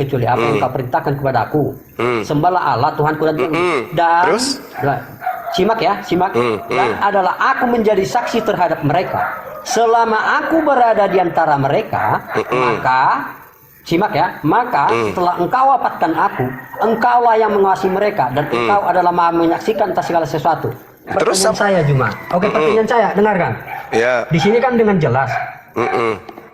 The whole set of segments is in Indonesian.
kecuali apa yang kau perintahkan kepada aku. Sembahlah Allah Tuhanku dan Tuhanmu. Dan Terus? simak ya, simak. Dan adalah aku menjadi saksi terhadap mereka. Selama aku berada di antara mereka, maka simak ya, maka setelah engkau wafatkan aku, engkaulah yang menguasai mereka dan engkau adalah maha menyaksikan atas segala sesuatu. Terus Pertanyaan saya Juma. Oke, pertanyaan saya, dengarkan. Ya. Di sini kan dengan jelas.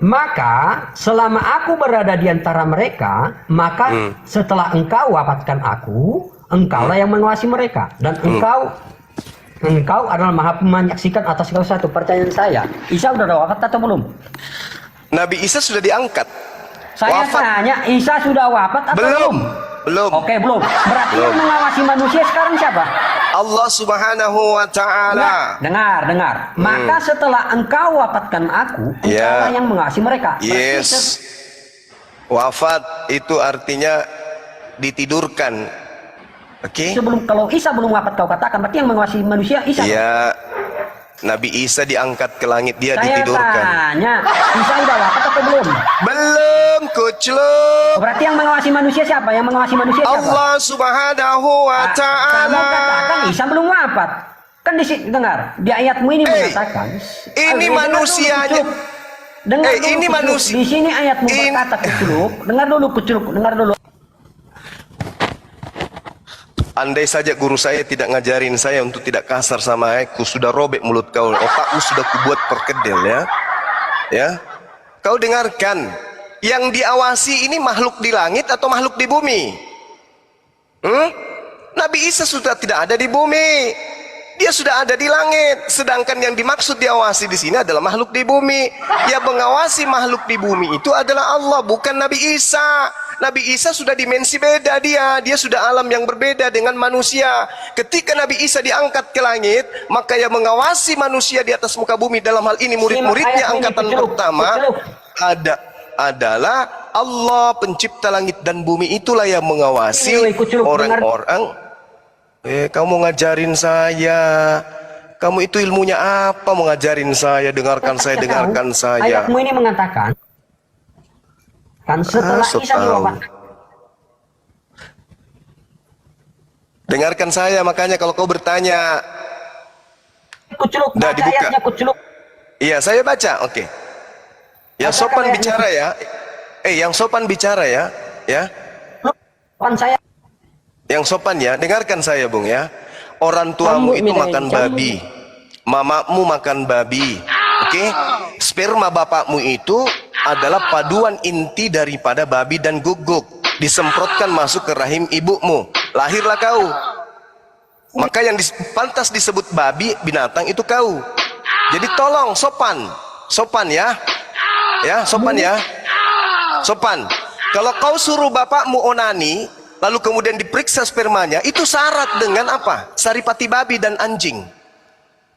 Maka selama aku berada di antara mereka, maka setelah engkau wafatkan aku, engkaulah yang menguasai mereka dan engkau adalah maha menyaksikan atas segala sesuatu. Pertanyaan saya, Isa sudah wafat atau belum? Nabi Isa sudah diangkat. Saya tanya, Isa sudah wafat atau belum? Belum. Oke, belum. Berarti yang mengawasi manusia sekarang siapa? Allah Subhanahu wa Ta'ala. Dengar. Maka setelah engkau wafatkan aku, engkaulah yang mengawasi mereka. Yes. Wafat itu artinya ditidurkan. Oke. Kalau Isa belum wafat kau katakan, berarti yang mengawasi manusia Isa. Ya. Nabi Isa diangkat ke langit, dia ditidurkan. Saya tanya, Isa sudah wafat atau belum? Belum, kucluk. Berarti yang mengawasi manusia siapa? Yang mengawasi manusia siapa? Allah Subhanahu wa Ta'ala. Kamu katakan Isa belum wafat. Kan dengar, di ayatmu ini mengatakan ini manusianya. Dengar dulu, ini manusia. Di sini ayatmu berkata kucluk. Dengar dulu kucluk, dengar dulu. Andai saja guru saya tidak ngajarin saya untuk tidak kasar sama aku, sudah robek mulut kau, otakmu sudah kubuat perkedel ya. Ya. Kau dengarkan, yang diawasi ini makhluk di langit atau makhluk di bumi? Nabi Isa sudah tidak ada di bumi. Dia sudah ada di langit. Sedangkan yang dimaksud diawasi di sini adalah makhluk di bumi. Yang mengawasi makhluk di bumi itu adalah Allah, bukan Nabi Isa. Nabi Isa sudah dimensi beda dia sudah alam yang berbeda dengan manusia. Ketika Nabi Isa diangkat ke langit, maka yang mengawasi manusia di atas muka bumi, dalam hal ini murid-muridnya angkatan pertama, adalah Allah pencipta langit dan bumi. Itulah yang mengawasi orang-orang. Kamu mau ngajarin saya? Kamu itu ilmunya apa mau ngajarin saya? Dengarkan saya, dengarkan saya. Ayatmu ini mengatakan kan setelah Isa diwafatkan. Dengarkan saya, makanya kalau kau bertanya. Kuculuk, baca ayatnya kuculuk. Iya, saya baca, oke. Yang sopan bicara ya. Yang sopan bicara ya. Ya. Saya. Yang sopan ya, dengarkan saya Bung ya. Orang tuamu itu makan babi. Mamamu makan babi. Oke? Sperma bapakmu itu adalah paduan inti daripada babi dan guguk, disemprotkan masuk ke rahim ibumu, lahirlah kau. Maka yang pantas disebut babi, binatang, itu kau. Jadi tolong sopan ya, sopan ya, sopan. Kalau kau suruh bapakmu onani, lalu kemudian diperiksa spermanya, itu syarat dengan apa? Saripati babi dan anjing.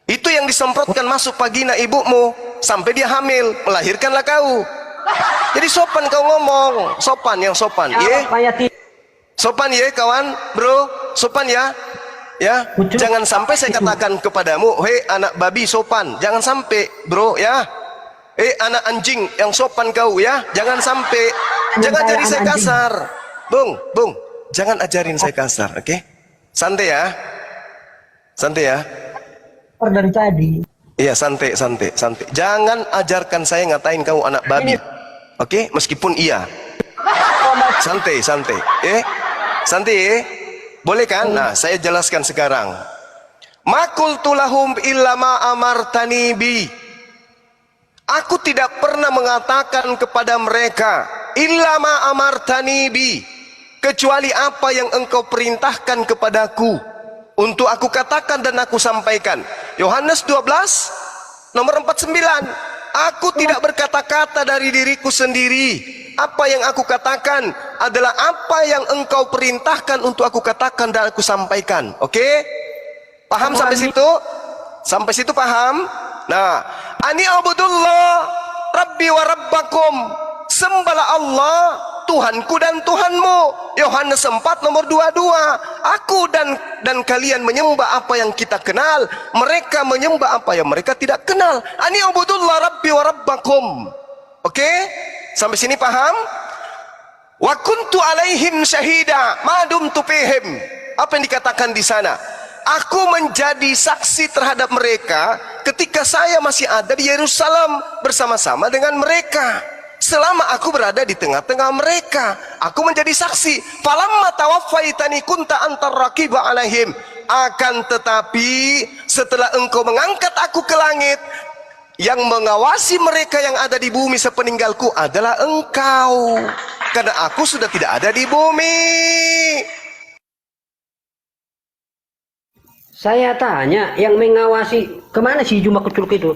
Itu yang disemprotkan masuk vagina ibumu sampai dia hamil, melahirkanlah kau. Jadi sopan kau ngomong, sopan, yang sopan, sopan ya kawan, bro, sopan ya, jangan sampai saya katakan kepadamu, hei anak babi sopan, jangan sampai bro ya, anak anjing yang sopan kau ya, jangan sampai, jangan jadi saya kasar, bung, jangan ajarin saya kasar, oke? Santai ya, Dari tadi. Iya, santai. Jangan ajarkan saya ngatain kamu anak babi. Oke, meskipun iya. Santai. Santai. Boleh kan? Nah, saya jelaskan sekarang. Makul tulahum illa ma amartani bi. Aku tidak pernah mengatakan kepada mereka illa ma amartani bi, kecuali apa yang engkau perintahkan kepadaku untuk aku katakan dan aku sampaikan. Yohanes 12 nomor 49. Aku tidak berkata-kata dari diriku sendiri. Apa yang aku katakan adalah apa yang engkau perintahkan untuk aku katakan dan aku sampaikan. Oke? Paham sampai situ? Sampai situ paham? Nah, ani abudullah rabbi wa rabbakum. Sembahlah Allah, Tuhanku dan Tuhanmu. Yohanes 4 nomor 22. Aku dan kalian menyembah apa yang kita kenal, mereka menyembah apa yang mereka tidak kenal. Ani ubudullah rabbi wa rabbakum. Oke? Sampai sini paham? Wa kuntu alaihim syahida ma dumtu fihim. Apa yang dikatakan di sana? Aku menjadi saksi terhadap mereka ketika saya masih ada di Yerusalem bersama-sama dengan mereka. Selama aku berada di tengah-tengah mereka, aku menjadi saksi. Falamma tawaffaitani kunta antar raqiba alaihim. Akan tetapi setelah engkau mengangkat aku ke langit, yang mengawasi mereka yang ada di bumi sepeninggalku adalah engkau. Karena aku sudah tidak ada di bumi. Saya tanya, yang mengawasi kemana si Juma Kuculuk itu?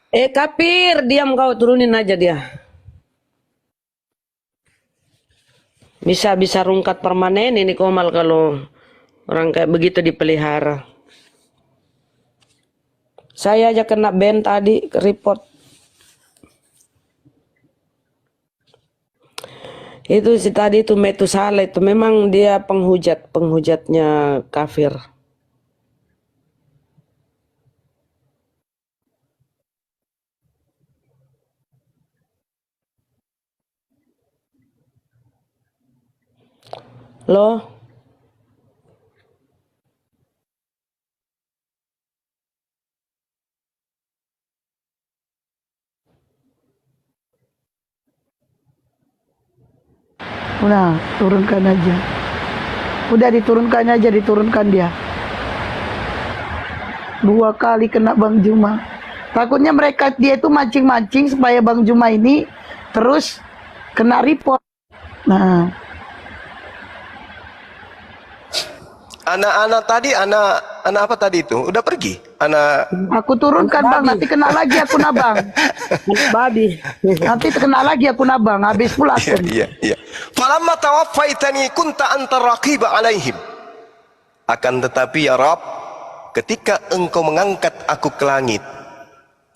Kafir, diam kau, turunin aja dia. Bisa rungkat permanen ini Komal kalau orang kayak begitu dipelihara. Saya aja kena ban tadi, report. Itu si tadi itu Metusala itu memang dia penghujatnya kafir. Loh, udah turunkan aja, udah diturunkan dia 2 kali kena Bang Juma. Takutnya dia itu mancing-mancing supaya Bang Juma ini terus kena report. Nah, Anak-anak tadi, anak apa tadi itu? Udah pergi? aku turunkan Bang, nanti kena lagi aku nabang. babi. Nanti kena lagi aku nabang, habis pula aku. Iya. Falamma tawaffaitani kunta antar raqiba alaihim. Akan tetapi ya Rabb, ketika engkau mengangkat aku ke langit,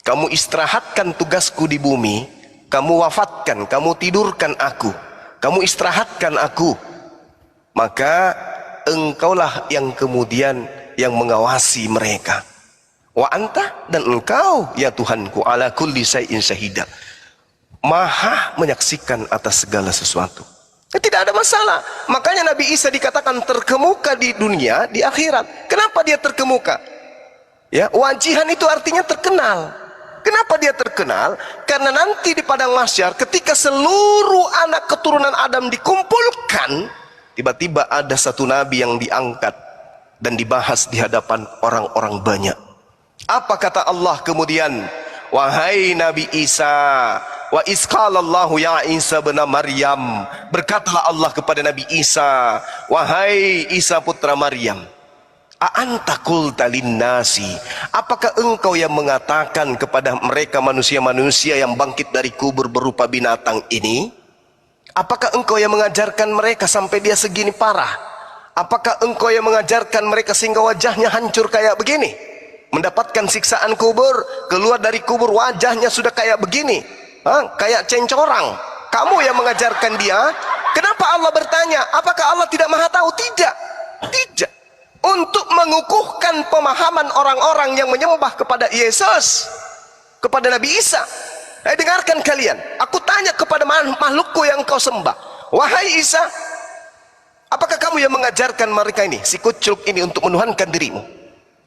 kamu istirahatkan tugasku di bumi, kamu wafatkan, kamu tidurkan aku, kamu istirahatkan aku, maka engkaulah yang kemudian yang mengawasi mereka. Wa anta, dan engkau ya Tuhanku, ala kulli syai'in syahida, maha menyaksikan atas segala sesuatu. Tidak ada masalah. Makanya Nabi Isa dikatakan terkemuka di dunia, di akhirat. Kenapa dia terkemuka? Ya, wajihan itu artinya terkenal. Kenapa dia terkenal? Karena nanti di padang mahsyar ketika seluruh anak keturunan Adam dikumpulkan, tiba-tiba ada satu nabi yang diangkat dan dibahas di hadapan orang-orang banyak. Apa kata Allah kemudian? Wahai Nabi Isa, wa isqalallahu ya Isa bin Maryam, berkatalah Allah kepada Nabi Isa, wahai Isa putra Maryam, a'anta qulta linnasi, apakah engkau yang mengatakan kepada mereka manusia-manusia yang bangkit dari kubur berupa binatang ini? Apakah engkau yang mengajarkan mereka sampai dia segini parah? Apakah engkau yang mengajarkan mereka sehingga wajahnya hancur kayak begini? Mendapatkan siksaan kubur, keluar dari kubur wajahnya sudah kayak begini, kayak cencorang. Kamu yang mengajarkan dia. Kenapa Allah bertanya? Apakah Allah tidak maha tahu? Tidak. Untuk mengukuhkan pemahaman orang-orang yang menyembah kepada Yesus, kepada Nabi Isa. Dengarkan kalian, aku tanya kepada makhlukku yang kau sembah, wahai Isa, apakah kamu yang mengajarkan mereka ini, si kucuk ini, untuk menuhankan dirimu?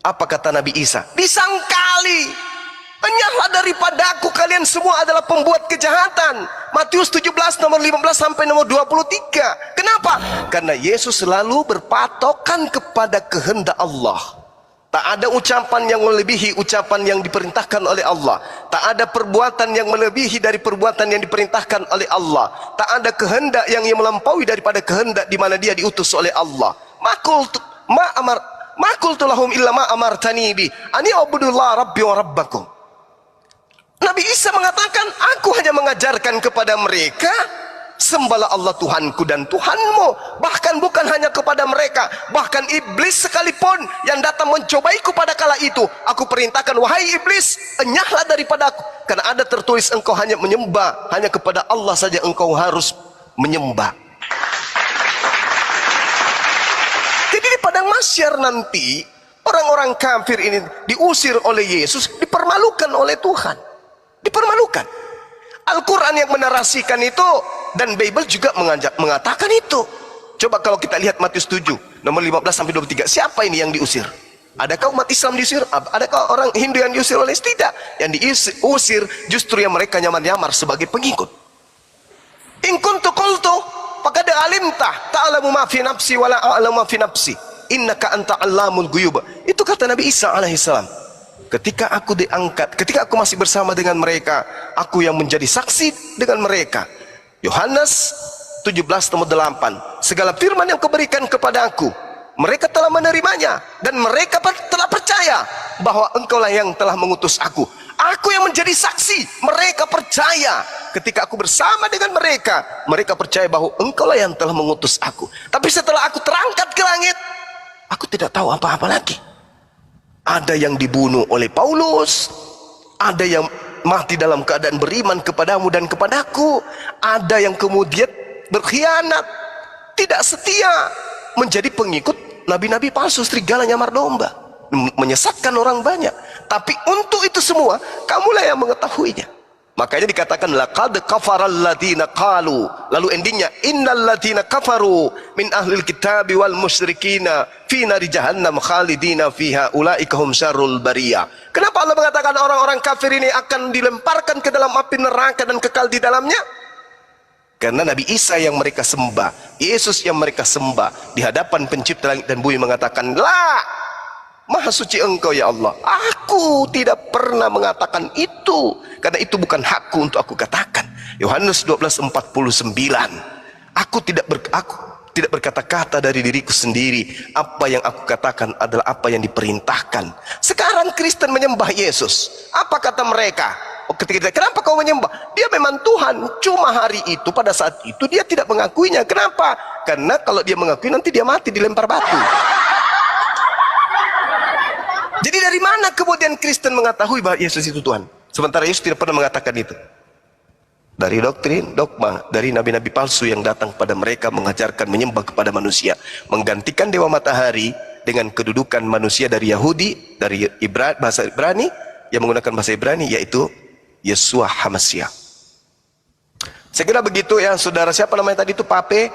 Apa kata Nabi Isa? Disangkali, enyahlah daripadaku, kalian semua adalah pembuat kejahatan. Matius 17 nomor 15 sampai nomor 23. Kenapa? Karena Yesus selalu berpatokan kepada kehendak Allah. Tak ada ucapan yang melebihi ucapan yang diperintahkan oleh Allah. Tak ada perbuatan yang melebihi dari perbuatan yang diperintahkan oleh Allah. Tak ada kehendak yang melampaui daripada kehendak di mana dia diutus oleh Allah. Makultu lahum illa ma amartani bi ani ubudullah rabbi wa rabbakum. Nabi Isa mengatakan, aku hanya mengajarkan kepada mereka, sembahlah Allah Tuhanku dan Tuhanmu. Bahkan bukan hanya kepada mereka, bahkan iblis sekalipun yang datang mencobaiku pada kala itu, aku perintahkan, wahai iblis, enyahlah daripada aku, karena ada tertulis engkau hanya menyembah, hanya kepada Allah saja engkau harus menyembah. Jadi di padang mahsyar nanti, orang-orang kafir ini diusir oleh Yesus, dipermalukan oleh Tuhan, dipermalukan. Al-Quran yang menarasikan itu dan Bible juga mengatakan itu. Coba kalau kita lihat Matius 7 nomor 15 sampai 23, siapa ini yang diusir? Adakah umat Islam diusir? Adakah orang Hindu yang diusir oleh Yesus? Tidak. Yang diusir justru yang mereka nyamar-nyamar sebagai pengikut. In kuntu qultu faqad alimta ta'lamu ma fi nafsi wa la a'lamu ma fi nafsi innaka anta 'allamul ghuyub. Itu kata Nabi Isa alaihissalam. Ketika aku diangkat, ketika aku masih bersama dengan mereka, aku yang menjadi saksi dengan mereka. Yohanes 17 nomor 8. Segala firman yang kuberikan kepada aku, mereka telah menerimanya dan mereka telah percaya bahwa engkaulah yang telah mengutus aku. Aku yang menjadi saksi, mereka percaya. Ketika aku bersama dengan mereka, mereka percaya bahwa engkaulah yang telah mengutus aku. Tapi setelah aku terangkat ke langit, aku tidak tahu apa-apa lagi. Ada yang dibunuh oleh Paulus, ada yang mati dalam keadaan beriman kepadamu dan kepadaku, ada yang kemudian berkhianat, tidak setia, menjadi pengikut nabi-nabi palsu, serigala nyamar domba, menyesatkan orang banyak. Tapi untuk itu semua, kamulah yang mengetahuinya. Makanya dikatakan laqad kafaral ladina qalu, lalu endingnya innal ladina kafaru min ahlil kitabi wal musyrikina fi nari jahannam khalidina fiha ulaika hum syarrul bariyah. Kenapa Allah mengatakan orang-orang kafir ini akan dilemparkan ke dalam api neraka dan kekal di dalamnya? Karena Nabi Isa yang mereka sembah, Yesus yang mereka sembah di hadapan pencipta langit dan bumi mengatakan, "La, Maha suci engkau ya Allah, aku tidak pernah mengatakan itu, karena itu bukan hakku untuk aku katakan." Yohanes 12:49. Aku tidak berkata-kata dari diriku sendiri, apa yang aku katakan adalah apa yang diperintahkan. Sekarang Kristen menyembah Yesus, apa kata mereka? Ketika kenapa kau menyembah? Dia memang Tuhan, cuma hari itu, pada saat itu dia tidak mengakuinya. Kenapa? Karena kalau dia mengakui nanti dia mati dilempar batu. Jadi dari mana kemudian Kristen mengetahui bahwa Yesus itu Tuhan? Sementara Yesus tidak pernah mengatakan itu. Dari doktrin, dogma, dari nabi-nabi palsu yang datang kepada mereka mengajarkan menyembah kepada manusia, menggantikan dewa matahari dengan kedudukan manusia dari Yahudi, dari bahasa Ibrani, yang menggunakan bahasa Ibrani, yaitu Yeshua HaMashiach. Saya kira begitu ya, saudara. Siapa namanya tadi itu? Pape.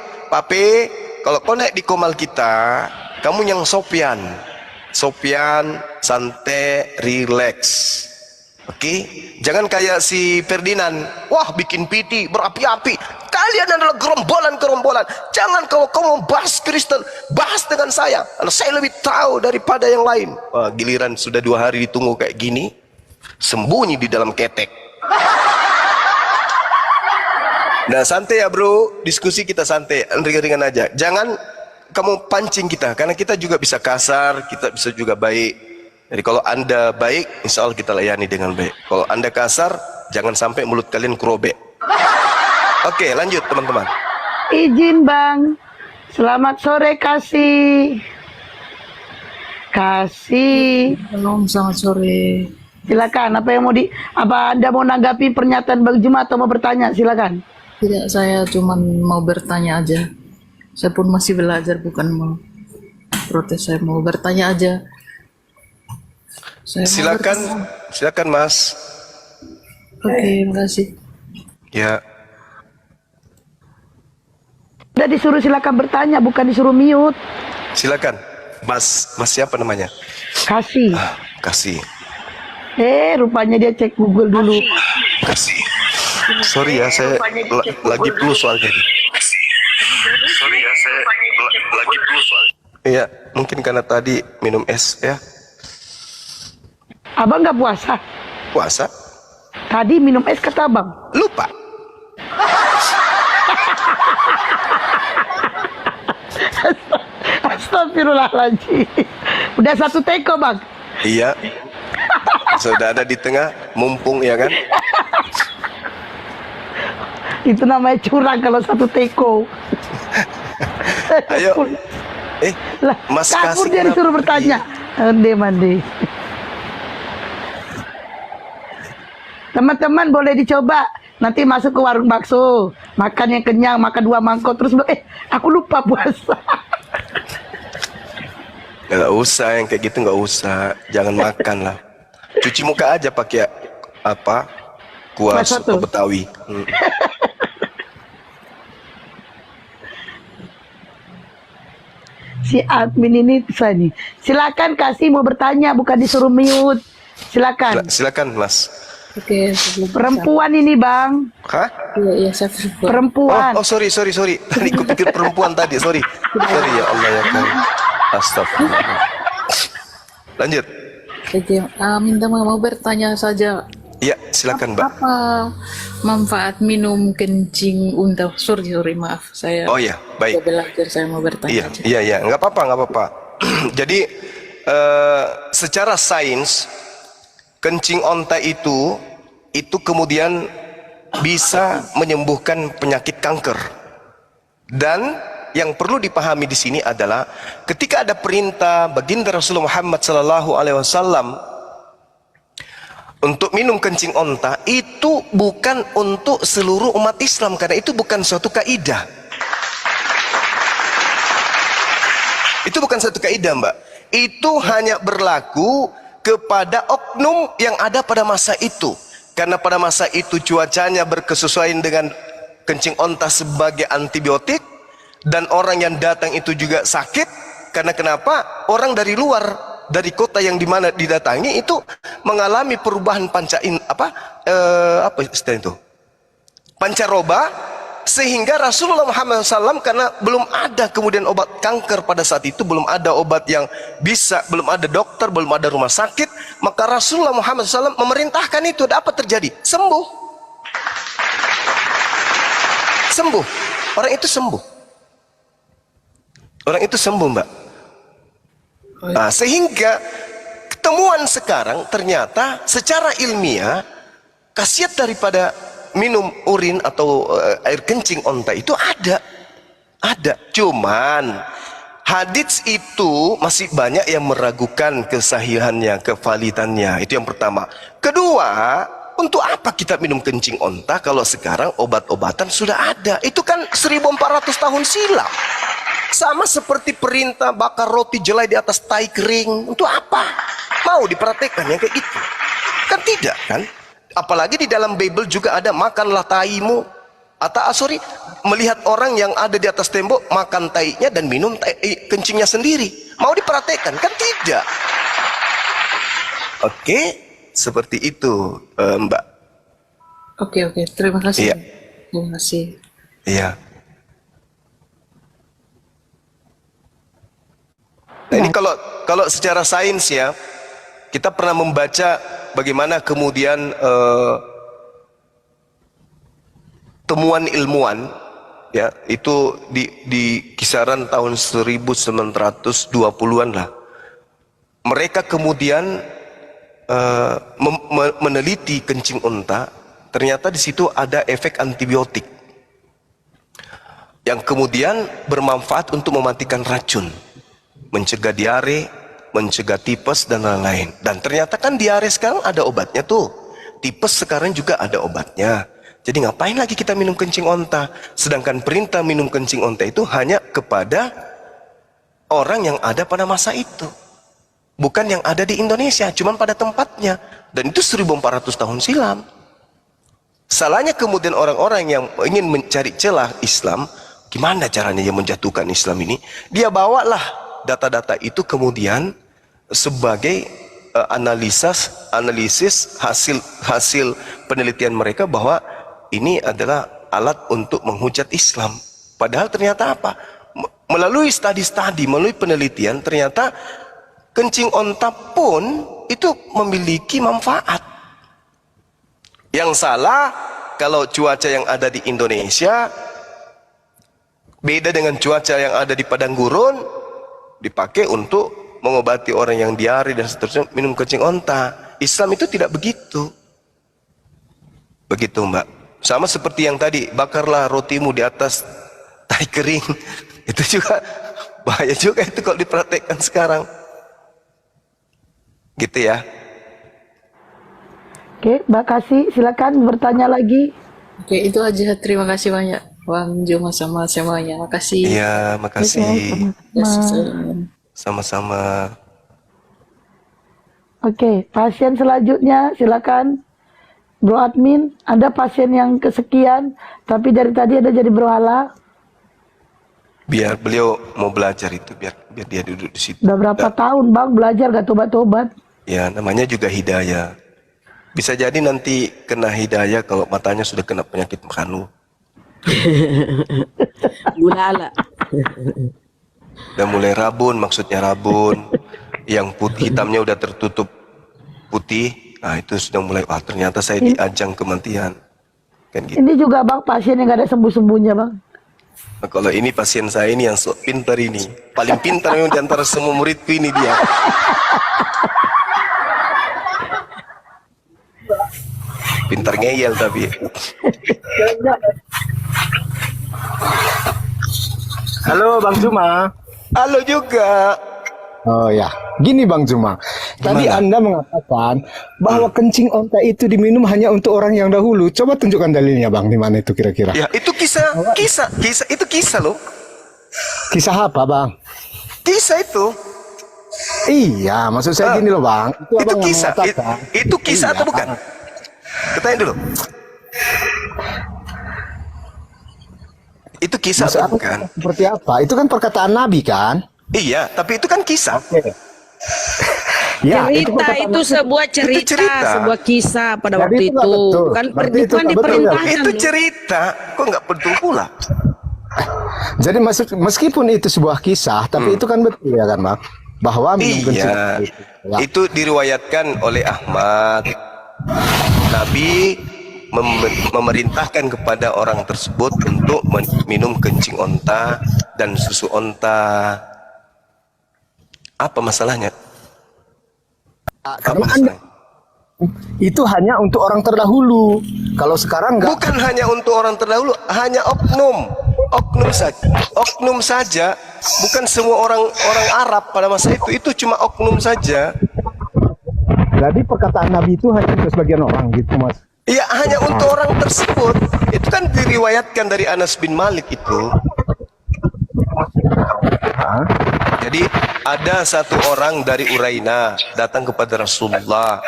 Kalau kau naik di Komal kita, kamu yang Sopian, santai, relax. Oke? Jangan kayak si Ferdinand, wah bikin PT, berapi-api. Kalian adalah gerombolan-gerombolan. Jangan kalau kau mau bahas Kristen, bahas dengan saya, karena saya lebih tahu daripada yang lain. Wah, giliran sudah 2 hari ditunggu kayak gini, sembunyi di dalam ketek. Nah, santai ya bro, diskusi kita santai, ringan-ringan aja. Jangan kamu pancing kita, karena kita juga bisa kasar, kita bisa juga baik. Jadi kalau anda baik, insya Allah kita layani dengan baik. Kalau anda kasar, jangan sampai mulut kalian kerobek. Oke, lanjut teman-teman. Izin Bang, selamat sore Kasih. Shalom, selamat sore. Silakan, apa Anda mau nanggapi pernyataan Bang Juma atau mau bertanya? Silakan. Tidak, saya cuma mau bertanya aja. Saya pun masih belajar, bukan mau protes. Saya mau bertanya aja. Silakan Mas. Oke, makasih. Ya. Udah disuruh silakan bertanya, bukan disuruh mute. Silakan. Mas siapa namanya? Kasih. Kasih. Rupanya dia cek Google dulu. Kasih. Sorry ya, saya lagi flu soalnya. Iya, mungkin karena tadi minum es ya. Abang nggak puasa? Puasa? Tadi minum es kata abang. Lupa. Astagfirullahaladzim. Udah 1 teko bang. Iya. Sudah ada di tengah, mumpung ya kan? Itu namanya curang kalau 1 teko. Ayo. Mas kabur Kasih dia disuruh bertanya. Mandi. Teman-teman boleh dicoba. Nanti masuk ke warung bakso, makan yang kenyang, makan 2 mangkok, terus bilang, aku lupa puasa. Nggak usah yang kayak gitu, nggak usah. Jangan makan lah. Cuci muka aja pakai apa? Kuas Betawi. si admin ini saya nih. Silakan kasih mau bertanya, bukan disuruh mute. Silakan. Silakan Mas. Oke, sebelum Perempuan ini bang, Hah? iya saya perempuan. perempuan. Oh, sorry. Tadi kupikir perempuan tadi, sorry. Sorry ya Allah ya kan. Astagfirullah. Lanjut. Oke, minta mau bertanya saja. Ya, silakan Mbak. Apa manfaat minum kencing unta? Sorry, maaf. Saya Oh ya, baik. belajar, saya mau bertanya aja. Iya, nggak apa-apa. Jadi secara sains kencing onta itu kemudian bisa menyembuhkan penyakit kanker. Dan yang perlu dipahami di sini adalah ketika ada perintah baginda Rasulullah Muhammad SAW untuk minum kencing onta, itu bukan untuk seluruh umat Islam, karena itu bukan suatu kaidah. Itu bukan satu kaidah, Mbak. Itu hanya berlaku kepada oknum yang ada pada masa itu. Karena pada masa itu cuacanya berkesesuaian dengan kencing onta sebagai antibiotik, dan orang yang datang itu juga sakit. Karena kenapa? Orang dari luar, dari kota yang dimana didatangi itu mengalami perubahan pancaroba, sehingga Rasulullah Muhammad SAW, karena belum ada kemudian obat kanker pada saat itu, belum ada obat yang bisa, belum ada dokter, belum ada rumah sakit, maka Rasulullah Muhammad SAW memerintahkan itu. Dan apa terjadi? Sembuh. Orang itu sembuh. Mbak. Nah, sehingga temuan sekarang ternyata secara ilmiah khasiat daripada minum urin atau air kencing onta itu ada. Cuman hadits itu masih banyak yang meragukan kesahihannya, kevalidannya. Itu yang pertama. Kedua, untuk apa kita minum kencing onta kalau sekarang obat-obatan sudah ada? Itu kan 1400 tahun silam. Sama seperti perintah bakar roti jelai di atas tai kering. Untuk apa? Mau diperhatikan yang kayak gitu? Kan tidak kan? Apalagi di dalam Bible juga ada makanlah taimu. Atau melihat orang yang ada di atas tembok makan tainya dan minum kencingnya sendiri. Mau diperhatikan? Kan tidak. Oke, seperti itu Mbak. Oke, terima kasih. Iya. Terima kasih. Iya. Nah, ini kalau secara sains ya, kita pernah membaca bagaimana kemudian temuan ilmuwan ya, itu di kisaran tahun 1920-an lah. Mereka kemudian meneliti kencing unta, ternyata di situ ada efek antibiotik yang kemudian bermanfaat untuk mematikan racun, mencegah diare, mencegah tipes dan lain-lain. Dan ternyata kan diare sekarang ada obatnya tuh, tipes sekarang juga ada obatnya. Jadi ngapain lagi kita minum kencing onta? Sedangkan perintah minum kencing onta itu hanya kepada orang yang ada pada masa itu, bukan yang ada di Indonesia, cuman pada tempatnya. Dan itu 1400 tahun silam. Salahnya kemudian orang-orang yang ingin mencari celah Islam, gimana caranya dia menjatuhkan Islam ini? Dia bawalah data-data itu kemudian sebagai analisis hasil penelitian mereka bahwa ini adalah alat untuk menghujat Islam. Padahal ternyata apa? Melalui studi-studi, melalui penelitian, ternyata kencing onta pun itu memiliki manfaat. Yang salah kalau cuaca yang ada di Indonesia beda dengan cuaca yang ada di padang gurun, dipakai untuk mengobati orang yang diare dan seterusnya, minum kencing onta. Islam itu tidak begitu. Begitu Mbak. Sama seperti yang tadi, bakarlah rotimu di atas tai kering. Itu juga bahaya juga itu kalau dipraktekkan sekarang. Gitu ya. Oke, Mbak Kasih, silakan bertanya lagi. Oke, itu aja. Terima kasih banyak Bang Juma sama semuanya. Makasih. Iya, makasih. Sama-sama. Sama-sama. Oke, pasien selanjutnya silakan. Bro admin, ada pasien yang kesekian, tapi dari tadi ada jadi berhala. Biar beliau mau belajar itu, biar dia duduk di situ. Udah berapa tahun bang belajar gak tobat-tobat? Ya, namanya juga hidayah. Bisa jadi nanti kena hidayah kalau matanya sudah kena penyakit mekanu. Gulala. Udah mulai rabun, maksudnya rabun. Yang putih hitamnya udah tertutup putih. Nah itu sudah mulai, wah ternyata saya di ajang kematian. Kan gitu. Ini juga bang pasien yang gak ada sembuh-sembuhnya bang. Nah, kalau ini pasien saya ini yang sok pintar ini. Paling pintar memang di antara semua muridku ini dia. Pintar ngeyel tapi. Halo Bang Juma. Halo juga. Oh ya, gini Bang Juma. Tadi Gimana? Anda mengatakan bahwa kencing onta itu diminum hanya untuk orang yang dahulu. Coba tunjukkan dalilnya Bang, di mana itu kira-kira? Ya itu kisah itu kisah loh. Kisah apa Bang? Kisah itu. Iya, maksud saya gini loh Bang. Itu Abang yang kisah. mengatakan. Itu kisah Iya. atau bukan? Ketanya dulu. Itu kisah Maksud atau apa? bukan? Seperti apa? Itu kan perkataan Nabi kan? Iya, tapi itu kan kisah. Ya, Cerita perkataan itu Nabi. sebuah cerita, cerita. sebuah kisah pada Jadi waktu itu nggak itu. betul. Kan Berarti itu bukan nggak betul, diperintahkan. Itu loh. cerita, kok nggak betul pula? Jadi meskipun itu sebuah kisah, tapi itu kan betul ya kan Bang? Bahwa minum kencing Iya, itu. Ya. itu diriwayatkan oleh Ahmad. Nabi memerintahkan kepada orang tersebut untuk minum kencing onta dan susu onta. Apa masalahnya? Apa Karena masalahnya? Itu hanya untuk orang terdahulu. Kalau sekarang enggak. Bukan hanya untuk orang terdahulu, hanya oknum saja. Oknum saja, bukan semua orang Arab pada masa itu cuma oknum saja. Jadi perkataan Nabi itu hanya untuk sebagian orang gitu Mas. Iya, hanya untuk orang tersebut. Itu kan diriwayatkan dari Anas bin Malik itu. Hah? Jadi ada satu orang dari Uraina datang kepada Rasulullah.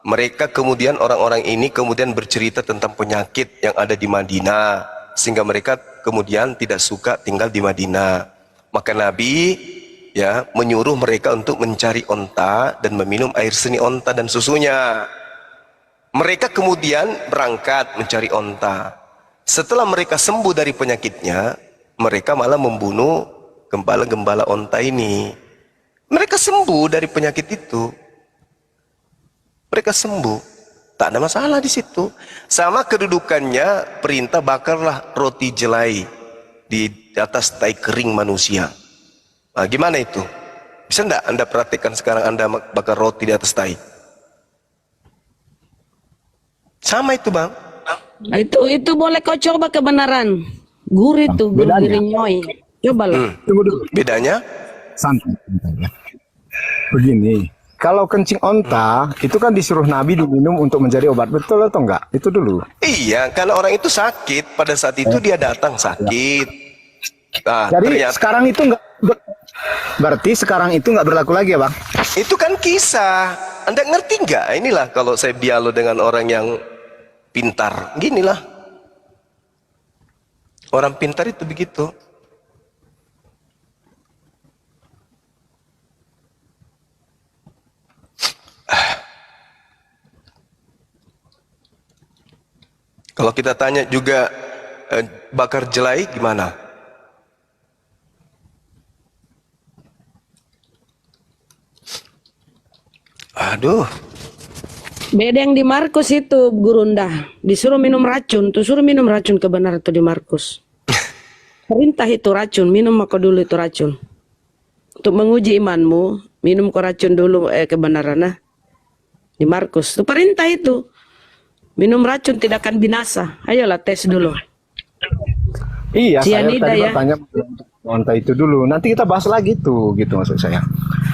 Mereka kemudian orang-orang ini kemudian bercerita tentang penyakit yang ada di Madinah, sehingga mereka kemudian tidak suka tinggal di Madinah. Maka Nabi ya menyuruh mereka untuk mencari onta dan meminum air seni onta dan susunya. Mereka kemudian berangkat mencari onta. Setelah mereka sembuh dari penyakitnya, mereka malah membunuh gembala-gembala onta ini. Mereka sembuh dari penyakit itu. Mereka sembuh. Tak ada masalah di situ. Sama kedudukannya perintah bakarlah roti jelai di atas tai kering manusia. Nah, gimana itu? Bisa enggak Anda praktikkan sekarang Anda bakar roti di atas tai? Sama itu Bang. Nah, itu boleh kau coba kebenaran. Gurih tuh, bedanya? gurih nyoy. Cobalah. Tunggu dulu. Bedanya? Santai ya. Begini, kalau kencing onta itu kan disuruh Nabi diminum untuk menjadi obat, betul atau enggak? Itu dulu. Iya, karena orang itu sakit. Pada saat itu dia datang sakit. Nah, Jadi ternyata sekarang itu enggak berarti sekarang itu enggak berlaku lagi ya, Bang? itu kan kisah. Anda ngerti nggak? Inilah kalau saya dialog dengan orang yang pintar. Ginilah. Orang pintar itu begitu. Kalau kita tanya juga bakar jelai gimana? Aduh, Beda yang di Markus itu, Gurunda. Disuruh minum racun, tuh suruh minum racun kebenaran tuh di Markus. Perintah itu racun, minum maka dulu itu racun. Untuk menguji imanmu, minum kau racun dulu kebenaran nah. Di Markus, itu perintah itu. Minum racun tidak akan binasa. Ayolah tes dulu. Iya, saya Cyanida tadi ya. bertanya onta itu dulu. Nanti kita bahas lagi tuh, gitu maksud saya.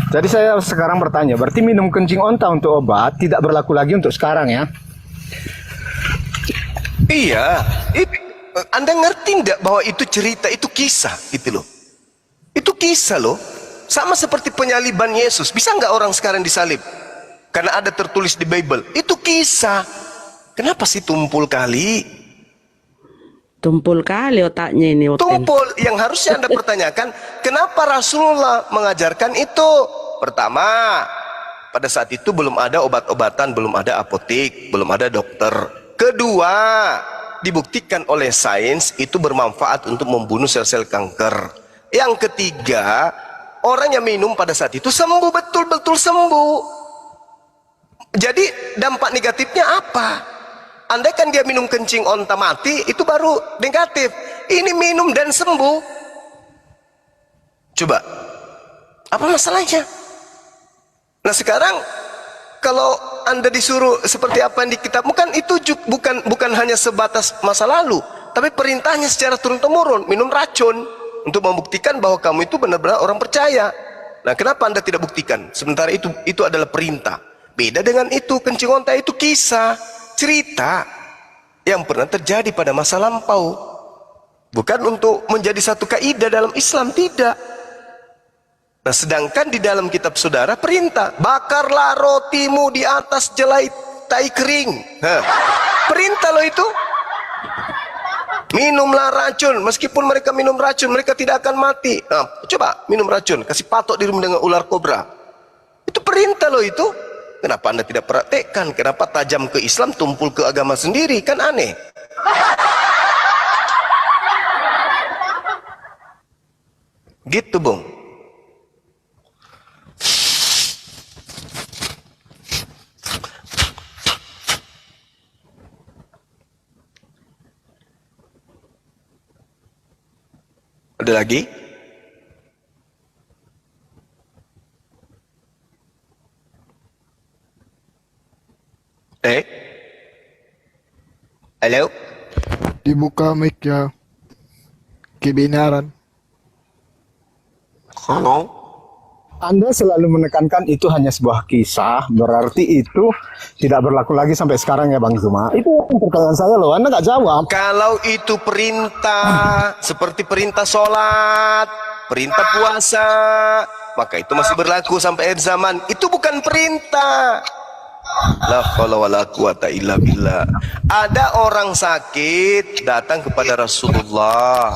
Jadi saya sekarang bertanya, berarti minum kencing onta untuk obat tidak berlaku lagi untuk sekarang ya? iya. Anda ngerti nggak bahwa itu cerita, itu kisah, gitu loh. Itu kisah loh. Sama seperti penyaliban Yesus. Bisa nggak orang sekarang disalib? Karena ada tertulis di Bible. Itu kisah. Kenapa sih tumpul kali? Tumpul kali otaknya ini. Oten. Tumpul. Yang harusnya Anda pertanyakan, kenapa Rasulullah mengajarkan itu? Pertama, pada saat itu belum ada obat-obatan, belum ada apotek, belum ada dokter. Kedua, dibuktikan oleh sains itu bermanfaat untuk membunuh sel-sel kanker. Yang ketiga, orang yang minum pada saat itu sembuh, betul-betul sembuh. Jadi dampak negatifnya apa? Andai kan dia minum kencing onta mati, itu baru negatif. Ini minum dan sembuh. Coba, apa masalahnya? Nah sekarang kalau Anda disuruh seperti apa yang di kitab, bukan hanya sebatas masa lalu, tapi perintahnya secara turun-temurun, minum racun untuk membuktikan bahwa kamu itu benar-benar orang percaya. Nah, kenapa Anda tidak buktikan? Sementara itu adalah perintah. Beda dengan itu, kencing onta itu kisah, cerita yang pernah terjadi pada masa lampau. Bukan untuk menjadi satu kaidah dalam Islam, tidak. Nah, sedangkan di dalam kitab saudara perintah, bakarlah rotimu di atas jelai tai kering. Perintah loh itu. Minumlah racun, meskipun mereka minum racun, mereka tidak akan mati. Nah, coba minum racun, kasih patok di rumah dengan ular kobra. Itu perintah loh itu. Kenapa Anda tidak praktekkan? Kenapa tajam ke Islam, tumpul ke agama sendiri? Kan aneh. Gitu, Bung. Ada lagi? Halo? Dibuka mic ya. Kebenaran. Halo? Anda selalu menekankan itu hanya sebuah kisah, berarti itu tidak berlaku lagi sampai sekarang ya Bang Zuma. Itu pertanyaan saya loh, Anda nggak jawab. Kalau itu perintah, seperti perintah sholat, perintah puasa, maka itu masih berlaku sampai akhir zaman. Itu bukan perintah. La haula wala quwata illa billah. Ada orang sakit datang kepada Rasulullah.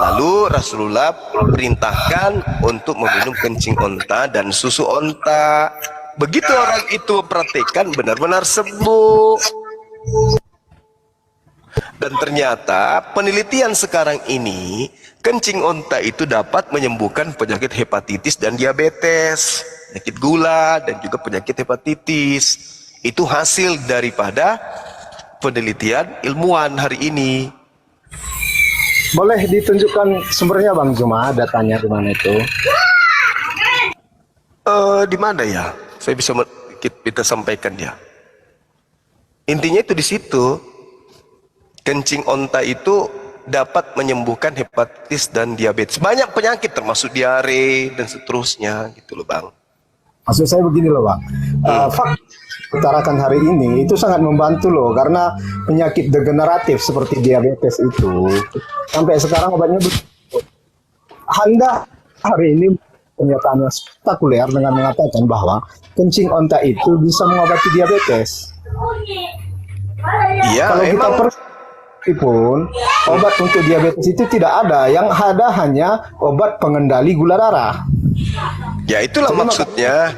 Lalu Rasulullah perintahkan untuk meminum kencing onta dan susu onta. Begitu orang itu praktekkan, benar-benar sembuh. Dan ternyata penelitian sekarang ini, kencing onta itu dapat menyembuhkan penyakit hepatitis dan diabetes, penyakit gula dan juga penyakit hepatitis. Itu hasil daripada penelitian ilmuwan hari ini. Boleh ditunjukkan sumbernya Bang Zuma, datanya di mana itu? Di mana ya? Saya kita sampaikan ya. Intinya itu di situ. Kencing onta itu dapat menyembuhkan hepatitis dan diabetes. Banyak penyakit termasuk diare dan seterusnya gitu loh Bang. Maksud saya begini loh Bang, fakta utarakan hari ini itu sangat membantu loh, karena penyakit degeneratif seperti diabetes itu sampai sekarang obatnya Anda hari ini pernyataannya spektakuler dengan mengatakan bahwa kencing onta itu bisa mengobati diabetes. Iya, Kalau kita emang pun obat untuk diabetes itu tidak ada, yang ada hanya obat pengendali gula darah. ya itulah maksudnya.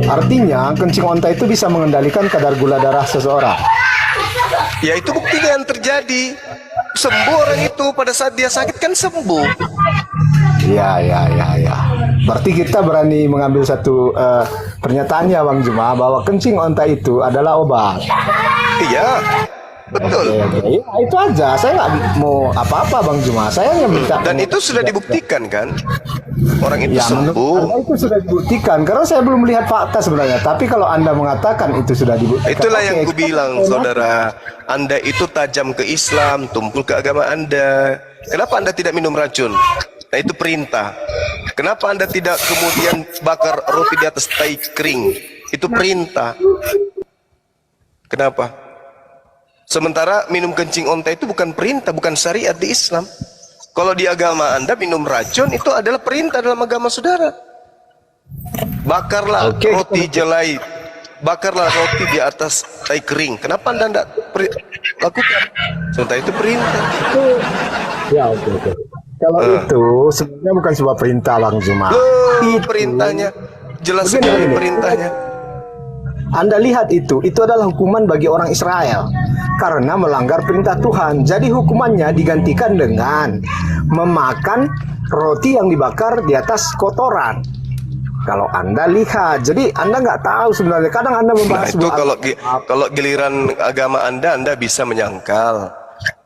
Artinya kencing onta itu bisa mengendalikan kadar gula darah seseorang. Ya itu buktinya yang terjadi. Sembuh orang itu pada saat dia sakit kan sembuh. Ya. Berarti kita berani mengambil satu pernyataannya Bang Zuma bahwa kencing onta itu adalah obat. Iya, betul. Oke. Ya, itu aja. Saya nggak mau apa-apa Bang Zuma. Saya hanya minta. Dan itu sudah dibuktikan kan? Orang itu Ya, menurut sembuh. Anda itu sudah dibuktikan. Karena saya belum melihat fakta sebenarnya. Tapi kalau Anda mengatakan itu sudah dibuktikan. Itulah yang oke, ku bilang, saudara. Anda itu tajam ke Islam, tumpul ke agama Anda. Kenapa Anda tidak minum racun? Nah itu perintah. Kenapa Anda tidak kemudian bakar roti di atas tai kering? Itu perintah. Kenapa? Sementara minum kencing onta itu bukan perintah, bukan syariat di Islam. Kalau di agama Anda minum racun itu adalah perintah dalam agama saudara. Bakarlah Oke, roti jelai bakarlah roti di atas tai kering. Kenapa Anda tidak lakukan? Sementara itu perintah. Ya, oke. Kalau itu sebenarnya bukan sebuah perintah, Bang Juma. Perintahnya jelas Begini, sekali begini. perintahnya. Anda lihat itu adalah hukuman bagi orang Israel karena melanggar perintah Tuhan. Jadi hukumannya digantikan dengan memakan roti yang dibakar di atas kotoran. Kalau Anda lihat, jadi Anda nggak tahu sebenarnya. Kadang Anda Nah, membahas itu kalau giliran agama Anda bisa menyangkal.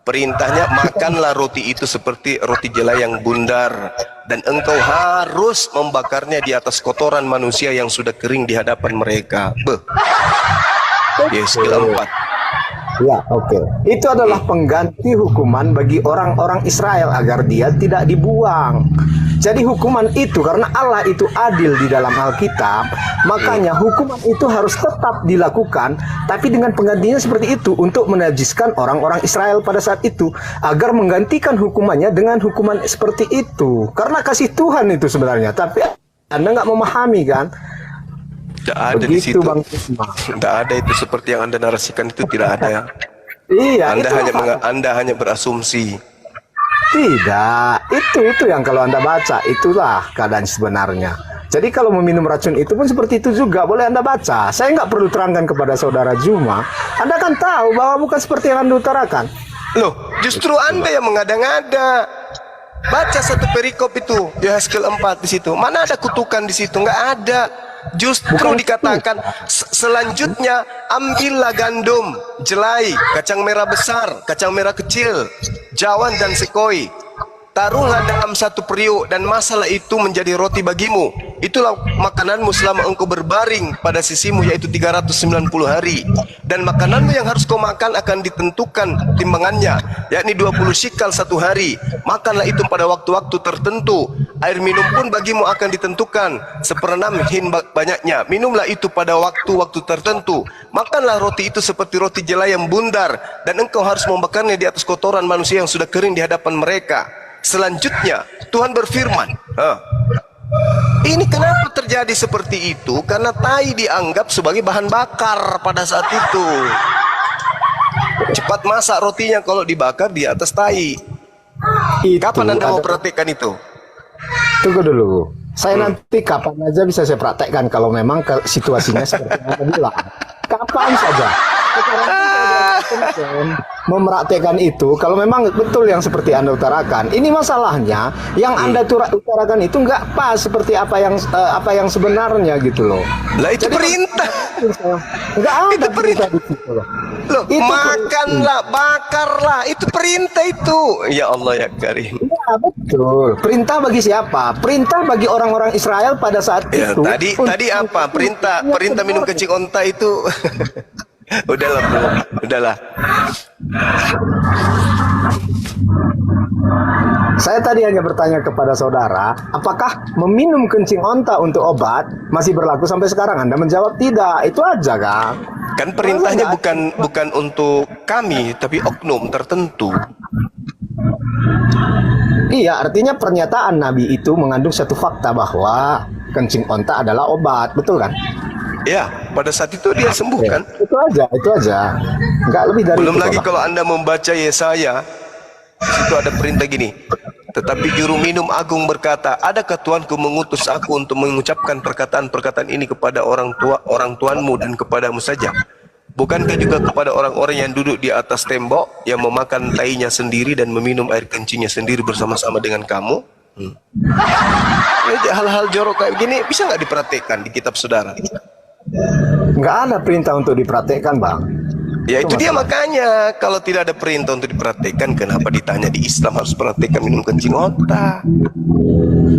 Perintahnya makanlah roti itu seperti roti jelai yang bundar, dan engkau harus membakarnya di atas kotoran manusia yang sudah kering di hadapan mereka. Yeskil 4. Ya, oke. Itu adalah pengganti hukuman bagi orang-orang Israel agar dia tidak dibuang. Jadi hukuman itu karena Allah itu adil di dalam Alkitab, makanya hukuman itu harus tetap dilakukan, tapi dengan penggantinya seperti itu untuk menajiskan orang-orang Israel pada saat itu agar menggantikan hukumannya dengan hukuman seperti itu. Karena kasih Tuhan itu sebenarnya, tapi Anda nggak memahami kan? Tidak ada di Begitu, situ. Bang Isma. Tidak ada itu seperti yang Anda narasikan itu, tidak ada ya. Iya, Anda hanya berasumsi. Tidak, itu yang kalau Anda baca, itulah keadaan sebenarnya. Jadi kalau meminum racun itu pun seperti itu juga, boleh Anda baca. Saya nggak perlu terangkan kepada saudara Juma. Anda kan tahu bahwa bukan seperti yang Anda utarakan. Loh, justru Anda yang mengada-ngada. Baca satu perikop itu, Yehezkiel 4 di situ. Mana ada kutukan di situ? Nggak ada. Justru dikatakan selanjutnya ambillah gandum, jelai, kacang merah besar, kacang merah kecil, jawan dan sekoi. Taruhlah dalam satu periuk dan masalah itu menjadi roti bagimu. Itulah makananmu selama engkau berbaring pada sisimu, yaitu 390 hari. Dan makananmu yang harus kau makan akan ditentukan timbangannya, yakni 20 shikal satu hari. Makanlah itu pada waktu-waktu tertentu. Air minum pun bagimu akan ditentukan 1/6 hin banyaknya. Minumlah itu pada waktu-waktu tertentu. Makanlah roti itu seperti roti jelai yang bundar, dan engkau harus membakarnya di atas kotoran manusia yang sudah kering di hadapan mereka. Selanjutnya Tuhan berfirman, ini kenapa terjadi seperti itu? Karena tai dianggap sebagai bahan bakar pada saat itu. Cepat masak rotinya kalau dibakar di atas tai. Kapan Anda mau praktekkan itu? Tunggu dulu. Saya nanti kapan aja bisa saya praktekkan kalau memang situasinya seperti yang Anda bilang. Kapan saja. Sekarang mempraktekkan itu kalau memang betul yang seperti Anda utarakan. Ini masalahnya yang Anda utarakan itu nggak pas seperti apa yang sebenarnya gitu loh. Lah itu perintah. Nggak ada Itu perintah di situ loh. Loh, Itu makanlah, bakarlah, itu perintah itu. Ya Allah ya Karim. Ya betul. Perintah bagi siapa? Perintah bagi orang-orang Israel pada saat Ya, itu. tadi apa? Perintah minum kencing onta itu. Udahlah, bro. Udahlah. Saya tadi hanya bertanya kepada saudara, apakah meminum kencing onta untuk obat masih berlaku sampai sekarang? Anda menjawab tidak. Itu aja kan? Kan perintahnya bukan untuk kami, tapi oknum tertentu. Iya, artinya pernyataan Nabi itu mengandung satu fakta bahwa kencing onta adalah obat, betul kan? Ya, pada saat itu dia sembuh kan? Itu aja. Nggak lebih dari Belum itu. lagi Pak. kalau Anda membaca Yesaya, di situ ada perintah gini. Tetapi juru minum agung berkata, adakah Tuanku mengutus aku untuk mengucapkan perkataan-perkataan ini kepada orang tuanmu dan kepadamu saja? Bukankah juga kepada orang-orang yang duduk di atas tembok, yang memakan tainya sendiri dan meminum air kencingnya sendiri bersama-sama dengan kamu? Hal-hal jorok kayak gini bisa nggak diperhatikan di kitab saudara? Nggak ada perintah untuk dipraktekkan, Bang. Ya itu dia makanya, kalau tidak ada perintah untuk diperhatikan, kenapa ditanya di Islam harus perhatikan minum kencing onta?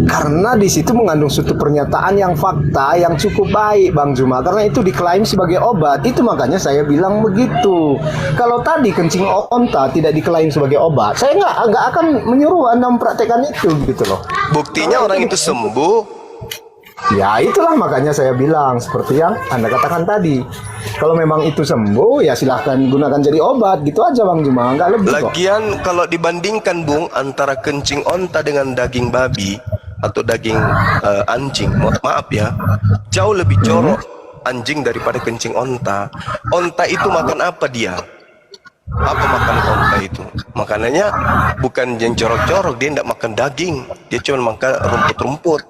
Karena di situ mengandung suatu pernyataan yang fakta yang cukup baik, Bang Juma. Karena itu diklaim sebagai obat. Itu makanya saya bilang begitu. Kalau tadi kencing onta tidak diklaim sebagai obat, saya nggak akan menyuruh Anda mempraktekkan itu gitu loh. Buktinya orang itu sembuh. Ya itulah makanya saya bilang seperti yang Anda katakan tadi. Kalau memang itu sembuh, ya silahkan gunakan jadi obat. Gitu aja Bang Juma, nggak lebih kok. Lagian kalau dibandingkan Bung antara kencing onta dengan daging babi atau daging anjing, maaf ya, jauh lebih jorok anjing daripada kencing onta. Onta itu makan apa dia? Apa makan onta itu? Makanannya bukan yang corok-corok, dia tidak makan daging, dia cuma makan rumput-rumput.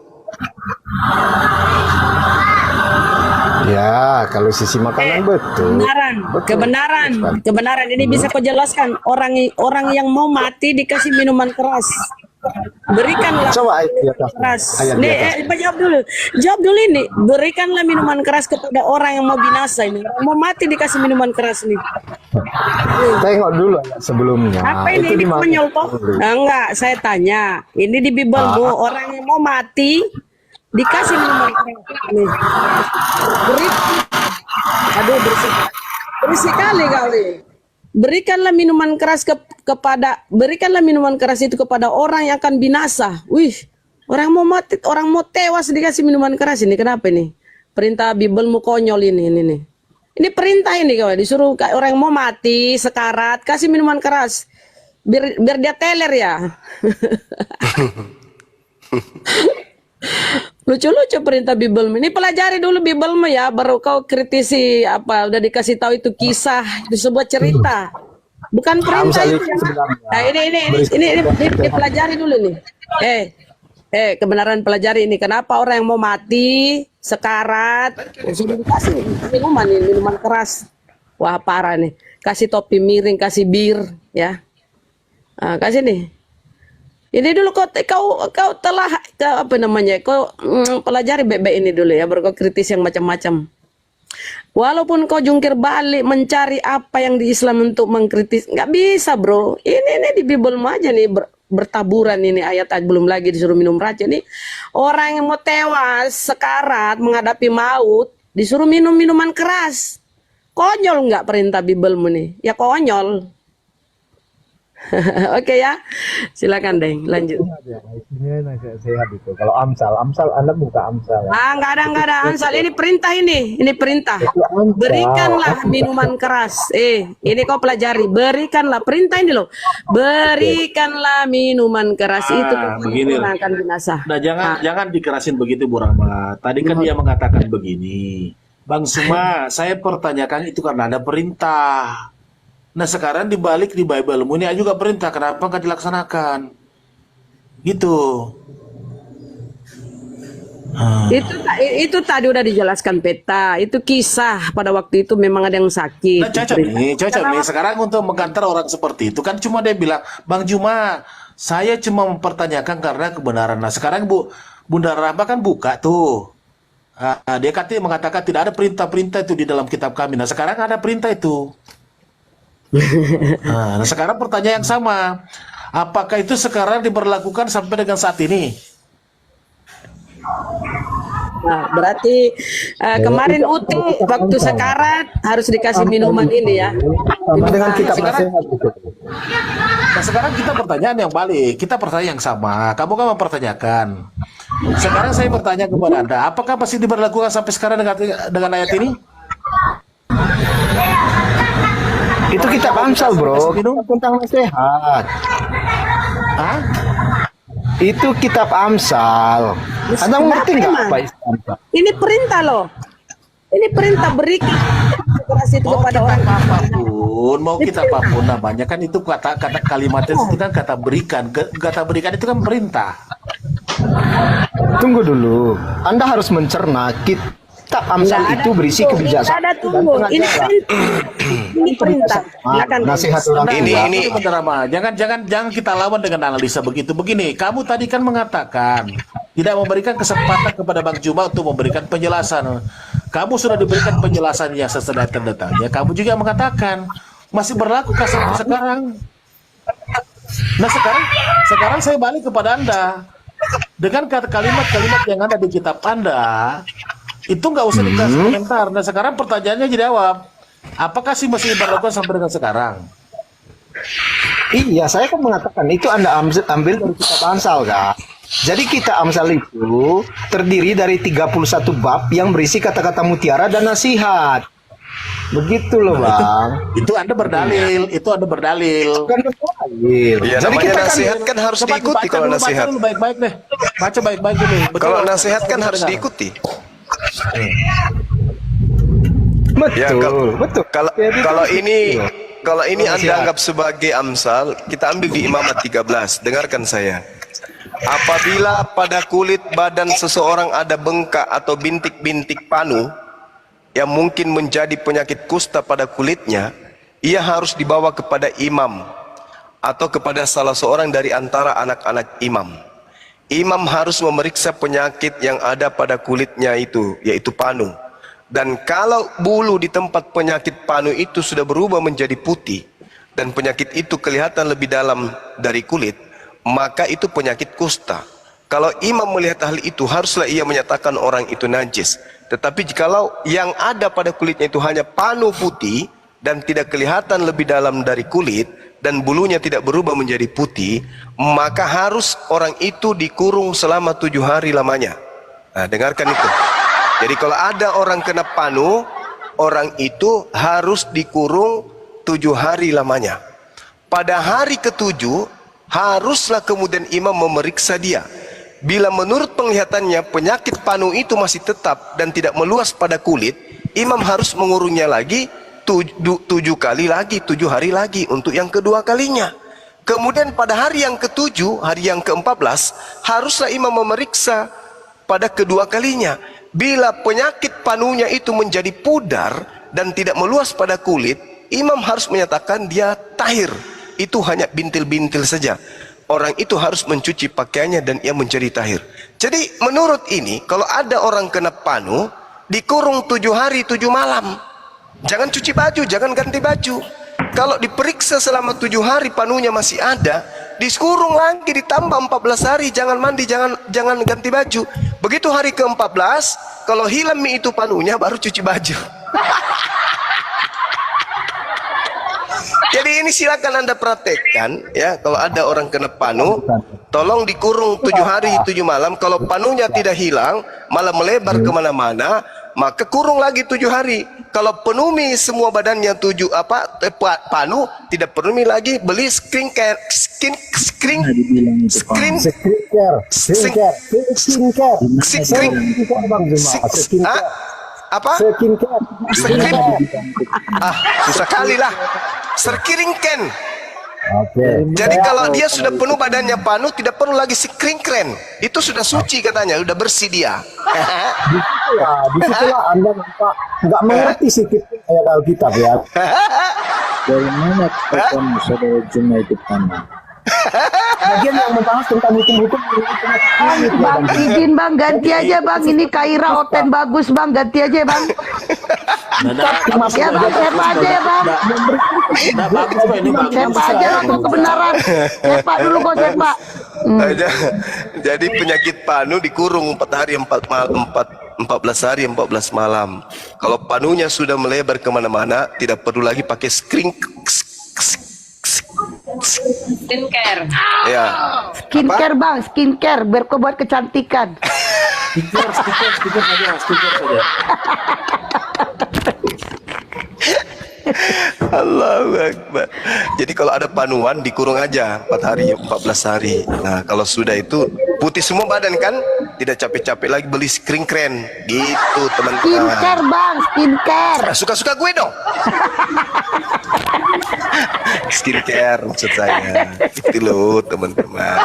Ya, kalau sisi makanan betul. Kebenaran ini bisa kau jelaskan. Orang yang mau mati dikasih minuman keras. Berikanlah Coba ayat di atas. keras. Ayat di Nih, atas. jawab dulu ini. Berikanlah minuman keras kepada orang yang mau binasa ini. Mau mati dikasih minuman keras nih. Tengok dulu ayat sebelumnya. Apa ini? Itu Ini di mana? konyol toh? Nah, enggak, saya tanya. Ini di Bibelmu, orang yang mau mati dikasih minuman keras. Nih. Beri. Aduh, berisik kali kali. Berikanlah minuman keras berikanlah minuman keras itu kepada orang yang akan binasa. Wih, orang mau mati, orang mau tewas dikasih minuman keras ini. Kenapa ini? Perintah Bibelmu konyol ini nih. Ini perintah ini kawan, disuruh orang yang mau mati sekarat kasih minuman keras. Biar dia teler ya. Lucu-lucu perintah Bibelmu. Ini pelajari dulu Bibelmu ya, baru kau kritisi apa udah dikasih tahu itu kisah, itu sebuah cerita. Bukan perintah Amsal itu. itu sebenarnya. Nah, ini pelajari dulu nih. Kebenaran pelajari ini. Kenapa orang yang mau mati sekarat sudah dikasih minuman keras. Wah, parah nih. Kasih topi miring, kasih bir ya. Nah, kasih nih. Ini dulu kau telah apa namanya? Kau pelajari baik-baik ini dulu ya, baru kau kritis yang macam-macam. Walaupun kau jungkir balik mencari apa yang di Islam untuk mengkritis, nggak bisa bro. Ini di Bibelmu aja nih bertaburan ini ayat belum lagi disuruh minum racun nih. Orang yang mau tewas sekarat menghadapi maut disuruh minum minuman keras. Konyol nggak perintah Bibelmu nih? Ya konyol. Oke ya, silakan Deng, lanjut. Ini nasihat sehat itu. Kalau Amsal Anda buka Amsal. Ya? Nggak ada Amsal. Ini perintah. Berikanlah minuman keras. Ini kau pelajari. Berikanlah perintah ini loh. Berikanlah minuman keras itu begini. akan binasa. Nah, jangan dikerasin begitu Bu Rahmat. Tadi kan dia mengatakan begini. Bang Suma, saya pertanyakan itu karena ada perintah. Nah sekarang dibalik di Bible-mu ini juga perintah, kenapa nggak dilaksanakan? Gitu. Itu tadi udah dijelaskan peta. Itu kisah pada waktu itu memang ada yang sakit. Nah, cocok nih. Sekarang untuk mengkantar orang seperti itu kan cuma dia bilang, Bang Juma, saya cuma mempertanyakan karena kebenaran. Nah sekarang Bunda Rahma kan buka tuh. Dia katanya mengatakan tidak ada perintah-perintah itu di dalam kitab kami. Nah sekarang ada perintah itu. Nah, sekarang pertanyaan yang sama, apakah itu sekarang diberlakukan sampai dengan saat ini? Nah, berarti kemarin Uti waktu sekarat harus dikasih minuman ini ya. Sama dengan kitab nasihat itu. Nah sekarang kita pertanyaan yang balik, kita pertanyaan yang sama. Kamu kan mempertanyakan. Sekarang saya bertanya kepada Anda, apakah masih diberlakukan sampai sekarang dengan ayat ini? Itu kitab Amsal bro, tentang nasihat. Hah? Itu kitab Amsal. Anda mengerti nggak apa itu Amsal? Ini perintah loh. Ini perintah berikan keras itu kepada orang. Mau kita apapun namanya kan itu kata kalimatnya itu kan kata berikan. Kata berikan itu kan perintah. Tunggu dulu. Anda harus mencerna kitab Amsal itu berisi kebijaksanaan. Ada tunggu. Ini perintah. Nasihat orang tua. Ini. Jangan kita lawan dengan analisa begitu. Begini, kamu tadi kan mengatakan tidak memberikan kesempatan kepada Bang Juma untuk memberikan penjelasan. Kamu sudah diberikan penjelasan yang sedetail-detailnya. Kamu juga mengatakan masih berlaku sampai sekarang. Nah sekarang saya balik kepada Anda dengan kalimat-kalimat yang ada di kitab Anda. Itu nggak usah dikasih komentar. Nah sekarang pertanyaannya dijawab. Apakah sih masih diberlakukan sampai dengan sekarang? Iya, saya kan mengatakan itu Anda ambil dari kitab Amsal kan. Jadi kitab Amsal itu terdiri dari 31 bab yang berisi kata-kata mutiara dan nasihat. Begitu loh Bang. Itu Anda berdalil. Kan berdalil. Ya, Jadi namanya kita nasihat kan harus diikuti kalau nasihat. Baca dulu baik-baik deh. Baca baik-baik dulu. Kalau nasihat kan harus diikuti. Ya, betul. Kalau ini Anda anggap sebagai amsal, kita ambil di Imamat 13. Dengarkan saya. Apabila pada kulit badan seseorang ada bengkak atau bintik-bintik panu yang mungkin menjadi penyakit kusta pada kulitnya, ia harus dibawa kepada imam atau kepada salah seorang dari antara anak-anak imam. Imam harus memeriksa penyakit yang ada pada kulitnya itu, yaitu panu. Dan kalau bulu di tempat penyakit panu itu sudah berubah menjadi putih dan penyakit itu kelihatan lebih dalam dari kulit, maka itu penyakit kusta. Kalau imam melihat hal itu, haruslah ia menyatakan orang itu najis. Tetapi jikalau yang ada pada kulitnya itu hanya panu putih dan tidak kelihatan lebih dalam dari kulit dan bulunya tidak berubah menjadi putih, maka harus orang itu dikurung selama 7 hari lamanya. Nah, dengarkan itu. Jadi kalau ada orang kena panu, orang itu harus dikurung 7 hari lamanya. Pada hari ke-7, haruslah kemudian imam memeriksa dia. Bila menurut penglihatannya penyakit panu itu masih tetap dan tidak meluas pada kulit, imam harus mengurungnya lagi 7 kali lagi, 7 hari lagi untuk yang kedua kalinya. Kemudian pada hari yang ke-7, hari yang ke-14, haruslah imam memeriksa pada kedua kalinya. Bila penyakit panunya itu menjadi pudar dan tidak meluas pada kulit, imam harus menyatakan dia tahir. Itu hanya bintil-bintil saja. Orang itu harus mencuci pakaiannya dan ia menjadi tahir. Jadi menurut ini, kalau ada orang kena panu, dikurung 7 hari 7 malam. Jangan cuci baju, jangan ganti baju. Kalau diperiksa selama 7 hari panunya masih ada, dikurung lagi ditambah 14 hari, jangan mandi, jangan ganti baju. Begitu hari ke-14, kalau hilang itu panunya baru cuci baju. Jadi ini silakan Anda praktekkan ya. Kalau ada orang kena panu, tolong dikurung 7 hari 7 malam. Kalau panunya tidak hilang, malah melebar kemana-mana, maka kurung lagi 7 hari. Kalau penumi semua badannya panu, tidak penumi lagi, beli skincare. Susah kali lah. Serkiringken. Jadi kalau dia sudah penuh badannya panu, tidak perlu lagi sekringkren. Itu sudah suci katanya, sudah bersih dia. Disitulah Anda nampak nggak mengerti sedikit ayat Alkitab ya. Dari mana katakan saudara Juma itu panah? Bagian yang membahas tentang hukum-hukum Bang, izin bang, ganti aja bang. Ini Kaira Oten bagus bang, ganti aja bang. Ya bang, sepa aja ya bang. Sepa aja lah kok kebenaran. Sepa dulu kok sepa. Jadi penyakit panu dikurung 4 hari 14 hari 14 malam. Kalau panunya sudah melebar kemana-mana, tidak perlu lagi pakai Skincare. ya. Skincare bang, skincare biar kau buat kecantikan. Stiker saja. Allahu Akbar. Jadi kalau ada panuan dikurung aja 4 hari 14 hari. Nah, kalau sudah itu putih semua badan kan, tidak capek-capek lagi beli keren gitu teman-teman. Skincare bang, skincare. Suka-suka gue dong. Skincare maksud saya. Itu loh teman-teman.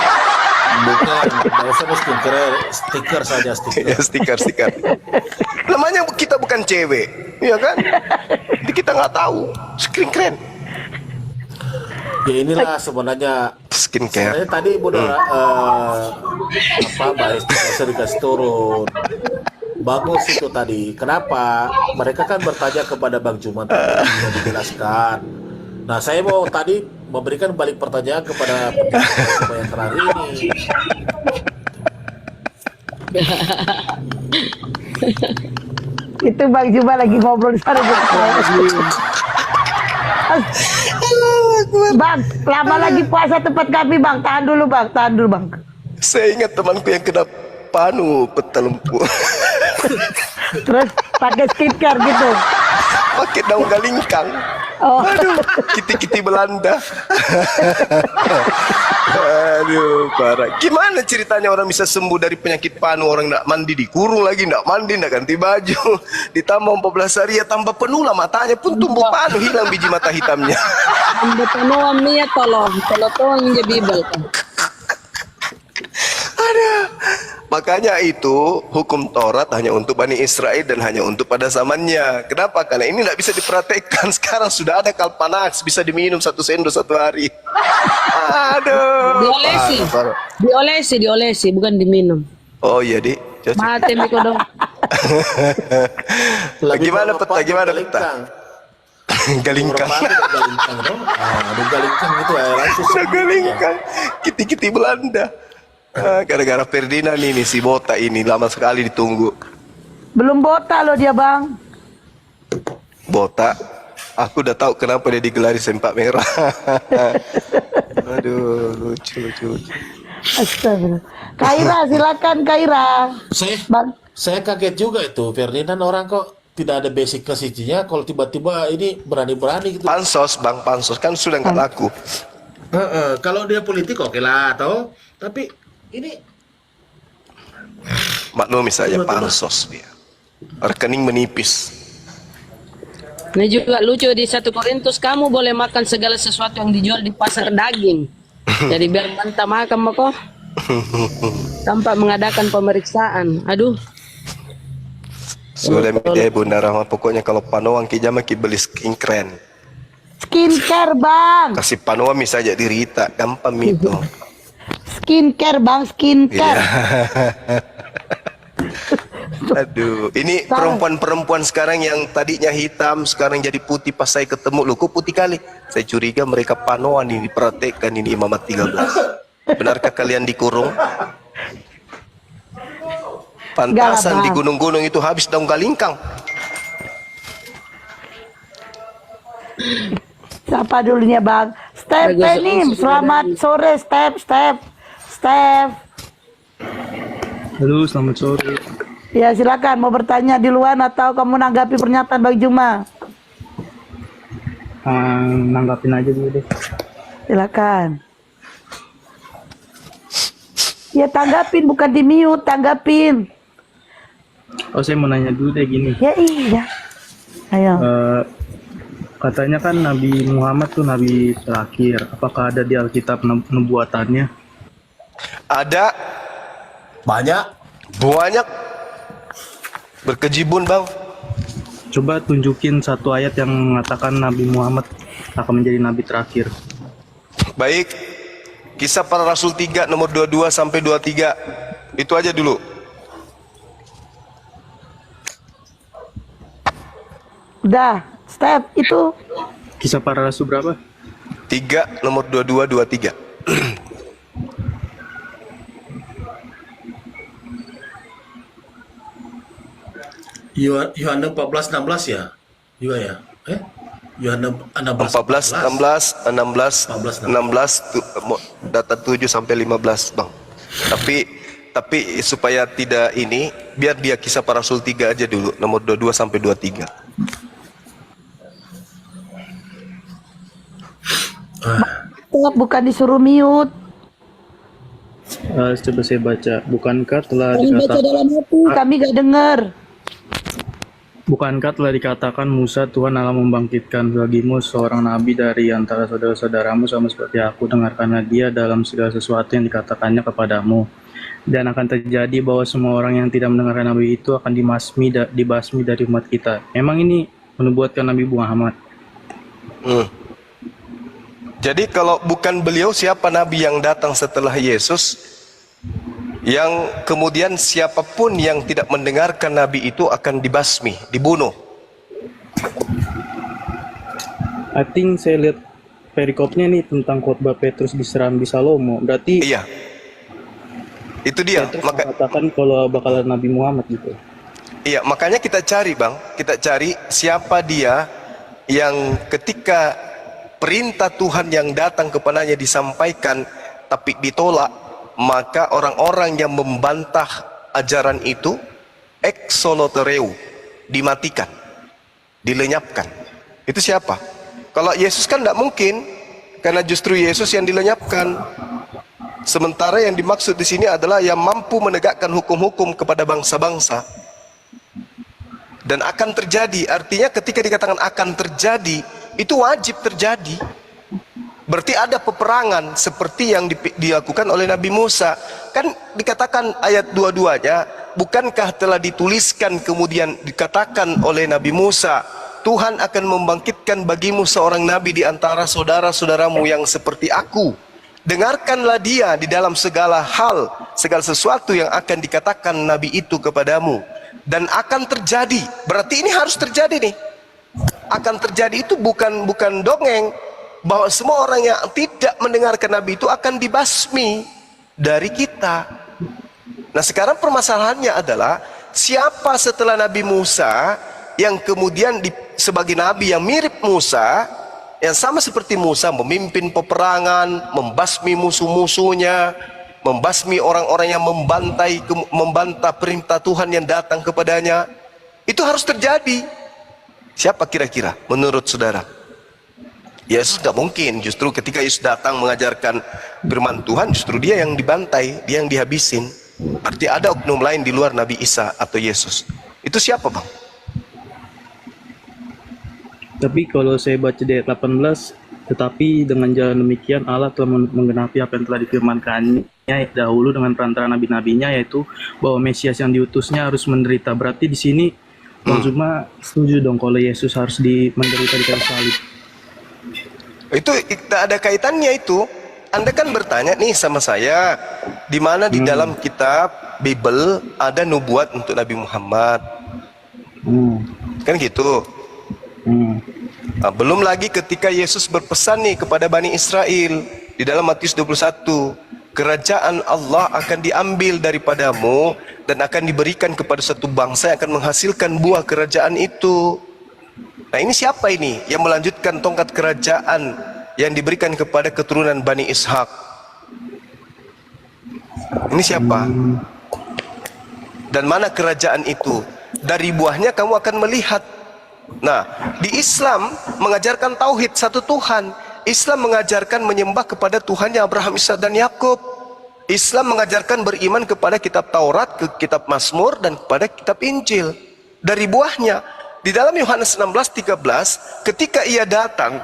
Bukan, nggak usah stiker saja, Ya, stiker. Namanya kita bukan cewek, ya kan? Jadi kita nggak tahu. Keren. Ya inilah sebenarnya Skincare. sebenarnya tadi bahas saya dikasih turun. Bagus itu tadi. Kenapa? Mereka kan bertanya kepada Bang Juma tadi, sudah dijelaskan. Nah, saya mau tadi memberikan balik pertanyaan kepada penjelasan yang terakhir ini. Itu Bang Juma lagi ngobrol di sana. Bang, lama lagi puasa tempat kami bang. Tahan dulu bang. Saya ingat temanku yang kena panu peta lempu. Terus pakai skincare gitu. pakai daun galingkang. Oh. Aduh, kiti-kiti Belanda. Aduh, parah. Gimana ceritanya orang bisa sembuh dari penyakit panu? Orang nggak mandi dikurung lagi, nggak mandi, nggak ganti baju. Ditambah 14 hari ya tambah penuh lah matanya pun tumbuh panu, hilang biji mata hitamnya. Anda penuh niat tolong yang Bible kan. Makanya itu hukum Taurat hanya untuk Bani Israel dan hanya untuk pada zamannya. Kenapa? Karena ini tidak bisa dipraktekkan. Sekarang sudah ada Kalpanax, bisa diminum 1 sendok 1 hari. Aduh. Diolesi, bukan diminum. Oh iya, Dik. Cocok. Mati Miko dong. Gimana peta? Gimana peta? Galingkang. Galingkang itu Galingkang. Kiti-kiti Belanda. Gara-gara Ferdinand ini, si botak ini lama sekali ditunggu. Belum botak loh dia, Bang. Botak. Aku udah tahu kenapa dia digelari sempak merah. Aduh, lucu. Astagfirullah. Kaira, silakan Kaira. Bang. Saya kaget juga itu Ferdinand, orang kok tidak ada basic kesicinya, kalau tiba-tiba ini berani-berani gitu. Pansos, Bang, pansos kan sudah nggak laku. Kalau dia politik oke lah, toh. Tapi ini maklumi saja pansos dia. Rekening menipis. Ini juga lucu di 1 Korintus, kamu boleh makan segala sesuatu yang dijual di pasar daging. Jadi biar bantah makan kok. Tanpa mengadakan pemeriksaan. Aduh. Sudah media Bunda Rahma, pokoknya kalau panoang ki jama ki beli skincare. Skincare, Bang. Kasih panoang saja dirita, gampang itu. Skincare, Bang, skincare. Aduh, ini perempuan-perempuan sekarang yang tadinya hitam sekarang jadi putih pas saya ketemu, loh kok putih kali? Saya curiga mereka panoan ini, diperhatikan ini Imamat 13. Benarkah kalian dikurung? Pantasan di gunung-gunung itu habis daun galingkang. Siapa dulunya, Bang? Step Tenim, selamat sore, Step. Halo, selamat sore. Ya, silakan mau bertanya di luar atau kamu nanggapi pernyataan Bang Juma? Nanggapin aja dulu deh. Silakan. Ya tanggapin, bukan di mute, tanggapin. Oh, saya mau nanya dulu deh gini. Ya iya. Ayo. Katanya kan Nabi Muhammad tuh nabi terakhir. Apakah ada di Alkitab nubuatannya? Ada banyak berkejibun, Bang. Coba tunjukin satu ayat yang mengatakan Nabi Muhammad akan menjadi nabi terakhir. Baik. Kisah Para Rasul 3 nomor 22 sampai 23. Itu aja dulu. Udah, Step itu. Kisah Para Rasul berapa? 3 nomor 22 23. Yohanes 14:16 ya? Juga ya? Yohanes 14, 16, data 7 sampai 15, Bang. Tapi supaya tidak ini, biar dia Kisah Para Rasul 3 aja dulu, nomor 22 sampai 23. Bukan disuruh mute. Coba saya baca. Bukankah telah Kami baca dalam hati, kami gak dengar. Bukankah telah dikatakan Musa, Tuhan Allah membangkitkan bagimu seorang nabi dari antara saudara-saudaramu sama seperti aku, dengarkanlah dia dalam segala sesuatu yang dikatakannya kepadamu. Dan akan terjadi bahwa semua orang yang tidak mendengarkan nabi itu akan dibasmi dari umat kita. Memang ini menubuatkan Nabi Muhammad. Jadi kalau bukan beliau, siapa nabi yang datang setelah Yesus? Yang kemudian siapapun yang tidak mendengarkan nabi itu akan dibasmi, dibunuh. I think saya lihat perikopnya nih tentang khotbah Petrus di Serambi Salomo. Berarti iya. Itu dia. Petrus mengatakan kalau bakalan Nabi Muhammad gitu. Iya, makanya kita cari, Bang. Kita cari siapa dia yang ketika perintah Tuhan yang datang kepadanya disampaikan tapi ditolak, maka orang-orang yang membantah ajaran itu eksolotereu, dimatikan. dilenyapkan. Itu siapa? Kalau Yesus kan tidak mungkin, karena justru Yesus yang dilenyapkan. Sementara yang dimaksud di sini adalah yang mampu menegakkan hukum-hukum kepada bangsa-bangsa. Dan akan terjadi, artinya ketika dikatakan akan terjadi, itu wajib terjadi. Berarti ada peperangan seperti yang dilakukan oleh Nabi Musa. Kan dikatakan ayat 22-nya, bukankah telah dituliskan kemudian dikatakan oleh Nabi Musa, Tuhan akan membangkitkan bagimu seorang nabi di antara saudara-saudaramu yang seperti aku. Dengarkanlah dia di dalam segala hal, segala sesuatu yang akan dikatakan nabi itu kepadamu. Dan akan terjadi, berarti ini harus terjadi nih. Akan terjadi itu bukan dongeng, bahwa semua orang yang tidak mendengarkan nabi itu akan dibasmi dari kita. Nah sekarang permasalahannya adalah, siapa setelah Nabi Musa yang kemudian sebagai nabi yang mirip Musa, yang sama seperti Musa, memimpin peperangan, membasmi musuh-musuhnya, membasmi orang-orang yang membantah perintah Tuhan yang datang kepadanya. Itu harus terjadi. Siapa kira-kira menurut saudara? Yesus nggak mungkin. Justru ketika Yesus datang mengajarkan firman Tuhan, justru dia yang dibantai, dia yang dihabisin. Arti ada oknum lain di luar Nabi Isa atau Yesus. Itu siapa, Bang? Tapi kalau saya baca di ayat 18, tetapi dengan jalan demikian Allah telah menggenapi apa yang telah difirmankannya dahulu dengan perantara nabi-nabinya, yaitu bahwa Mesias yang diutusnya harus menderita. Berarti di sini Bang Zuma setuju dong kalau Yesus harus menderita di kayu salib. Itu tidak ada kaitannya itu. Anda kan bertanya nih sama saya, di mana di dalam kitab Bible ada nubuat untuk Nabi Muhammad. Kan gitu. Nah, belum lagi ketika Yesus berpesan nih kepada Bani Israel di dalam Matius 21, kerajaan Allah akan diambil daripadamu dan akan diberikan kepada satu bangsa yang akan menghasilkan buah kerajaan itu. Nah ini siapa ini yang melanjutkan tongkat kerajaan yang diberikan kepada keturunan Bani Ishak? Ini siapa? Dan mana kerajaan itu? Dari buahnya kamu akan melihat. Nah, di Islam mengajarkan tauhid satu Tuhan. Islam mengajarkan menyembah kepada Tuhan yang Abraham, Ishak dan Yakub. Islam mengajarkan beriman kepada kitab Taurat, ke kitab Mazmur dan kepada kitab Injil. Dari buahnya, di dalam Yohanes 16:13, ketika ia datang,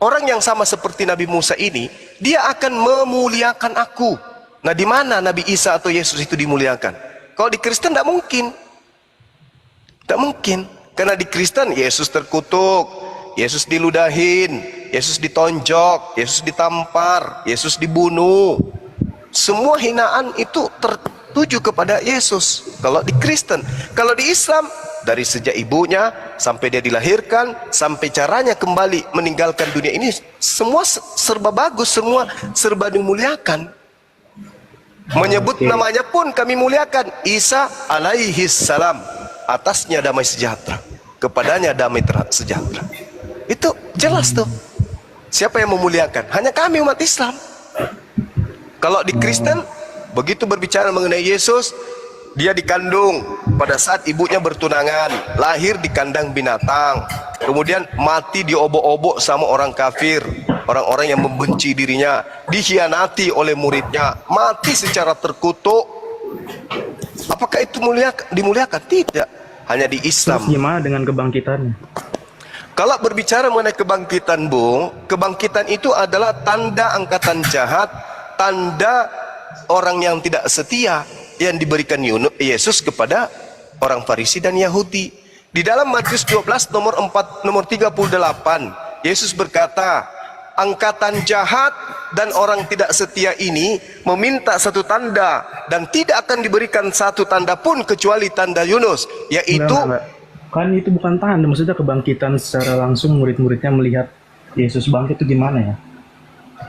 orang yang sama seperti Nabi Musa ini, dia akan memuliakan aku. Nah, di mana Nabi Isa atau Yesus itu dimuliakan? Kalau di Kristen tidak mungkin. Tidak mungkin. Karena di Kristen Yesus terkutuk, Yesus diludahin, Yesus ditonjok, Yesus ditampar, Yesus dibunuh. Semua hinaan itu tertuju kepada Yesus. Kalau di Kristen, kalau di Islam, dari sejak ibunya sampai dia dilahirkan, sampai caranya kembali meninggalkan dunia ini, semua serba bagus, semua serba dimuliakan. Menyebut namanya pun kami muliakan, Isa alaihi salam, atasnya damai sejahtera, kepadanya damai sejahtera. Itu jelas tuh. Siapa yang memuliakan? Hanya kami umat Islam. Kalau di Kristen, begitu berbicara mengenai Yesus, dia dikandung pada saat ibunya bertunangan, lahir di kandang binatang, kemudian mati diobok-obok sama orang kafir, orang-orang yang membenci dirinya, dikhianati oleh muridnya, mati secara terkutuk. Apakah itu dimuliakan? Tidak. Hanya di Islam. Terus gimana dengan kebangkitannya? Kalau berbicara mengenai kebangkitan, Bung, kebangkitan itu adalah tanda angkatan jahat, tanda orang yang tidak setia yang diberikan Yesus kepada orang Farisi dan Yahudi. Di dalam Matius 12 nomor 38, Yesus berkata, angkatan jahat dan orang tidak setia ini meminta satu tanda, dan tidak akan diberikan satu tanda pun kecuali tanda Yunus, yaitu kan itu bukan tanda, maksudnya kebangkitan secara langsung murid-muridnya melihat Yesus bangkit itu gimana ya?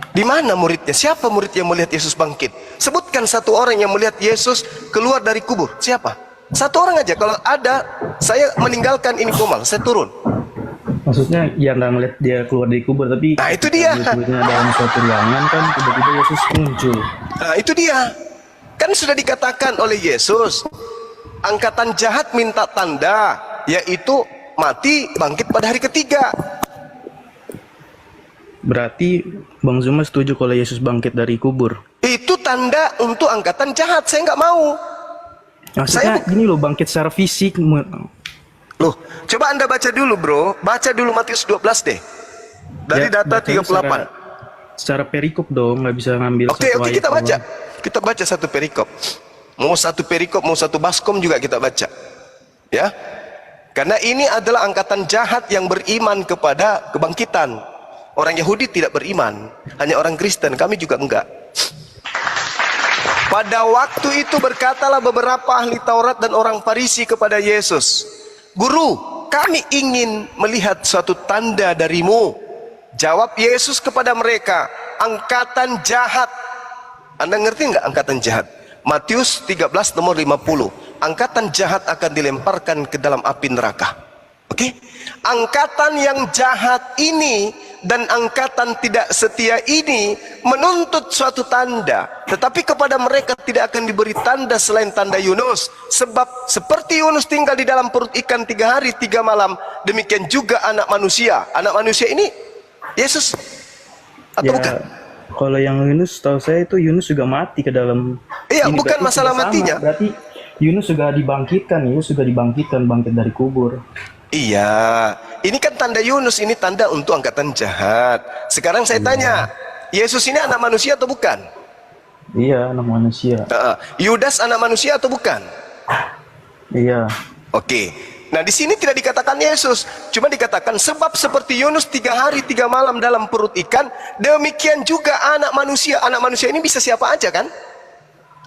Di mana muridnya? Siapa murid yang melihat Yesus bangkit? Sebutkan satu orang yang melihat Yesus keluar dari kubur. Siapa? Satu orang aja. Kalau ada, saya meninggalkan ini komal, saya turun. Maksudnya ya nggak ngeliat dia keluar dari kubur, tapi nah itu dia. Dalam suatu ruangan kan tiba-tiba Yesus muncul. Nah itu dia. Kan sudah dikatakan oleh Yesus, angkatan jahat minta tanda, yaitu mati, bangkit pada hari ketiga. Berarti Bang Zuma setuju kalau Yesus bangkit dari kubur? Itu tanda untuk angkatan jahat. Saya nggak mau. Maksudnya gini loh, bangkit secara fisik. Loh, coba Anda baca dulu bro. Baca dulu Matius 12 deh. Dari Ya, data bacanya 38. Secara perikop dong, nggak bisa ngambil Oke, satu ayat kita baca. doang. Kita baca satu perikop. Mau satu perikop, mau satu baskom juga kita baca. Ya. Karena ini adalah angkatan jahat yang beriman kepada kebangkitan. Orang Yahudi tidak beriman, hanya orang Kristen, kami juga enggak. Pada waktu itu berkatalah beberapa ahli Taurat dan orang Farisi kepada Yesus, "Guru, kami ingin melihat suatu tanda darimu." Jawab Yesus kepada mereka, "Angkatan jahat." Anda ngerti nggak angkatan jahat? Matius 13 nomor 50. Angkatan jahat akan dilemparkan ke dalam api neraka. Oke? Angkatan yang jahat ini dan angkatan tidak setia ini menuntut suatu tanda, tetapi kepada mereka tidak akan diberi tanda selain tanda Yunus, sebab seperti Yunus tinggal di dalam perut ikan 3 hari 3 malam, demikian juga anak manusia. Anak manusia ini Yesus atau Ya, bukan? kalau yang Yunus, tahu saya itu Yunus juga mati ke dalam. Iya, Ini bukan berarti masalah sudah sama. matinya. Berarti Yunus juga dibangkitkan, bangkit dari kubur. Iya, ini kan tanda Yunus, ini tanda untuk angkatan jahat. Sekarang saya tanya, Yesus ini anak manusia atau bukan? Iya, anak manusia. Yudas anak manusia atau bukan? Iya. Oke. Nah di sini tidak dikatakan Yesus, cuma dikatakan sebab seperti Yunus 3 hari 3 malam dalam perut ikan, demikian juga anak manusia. Anak manusia ini bisa siapa aja kan?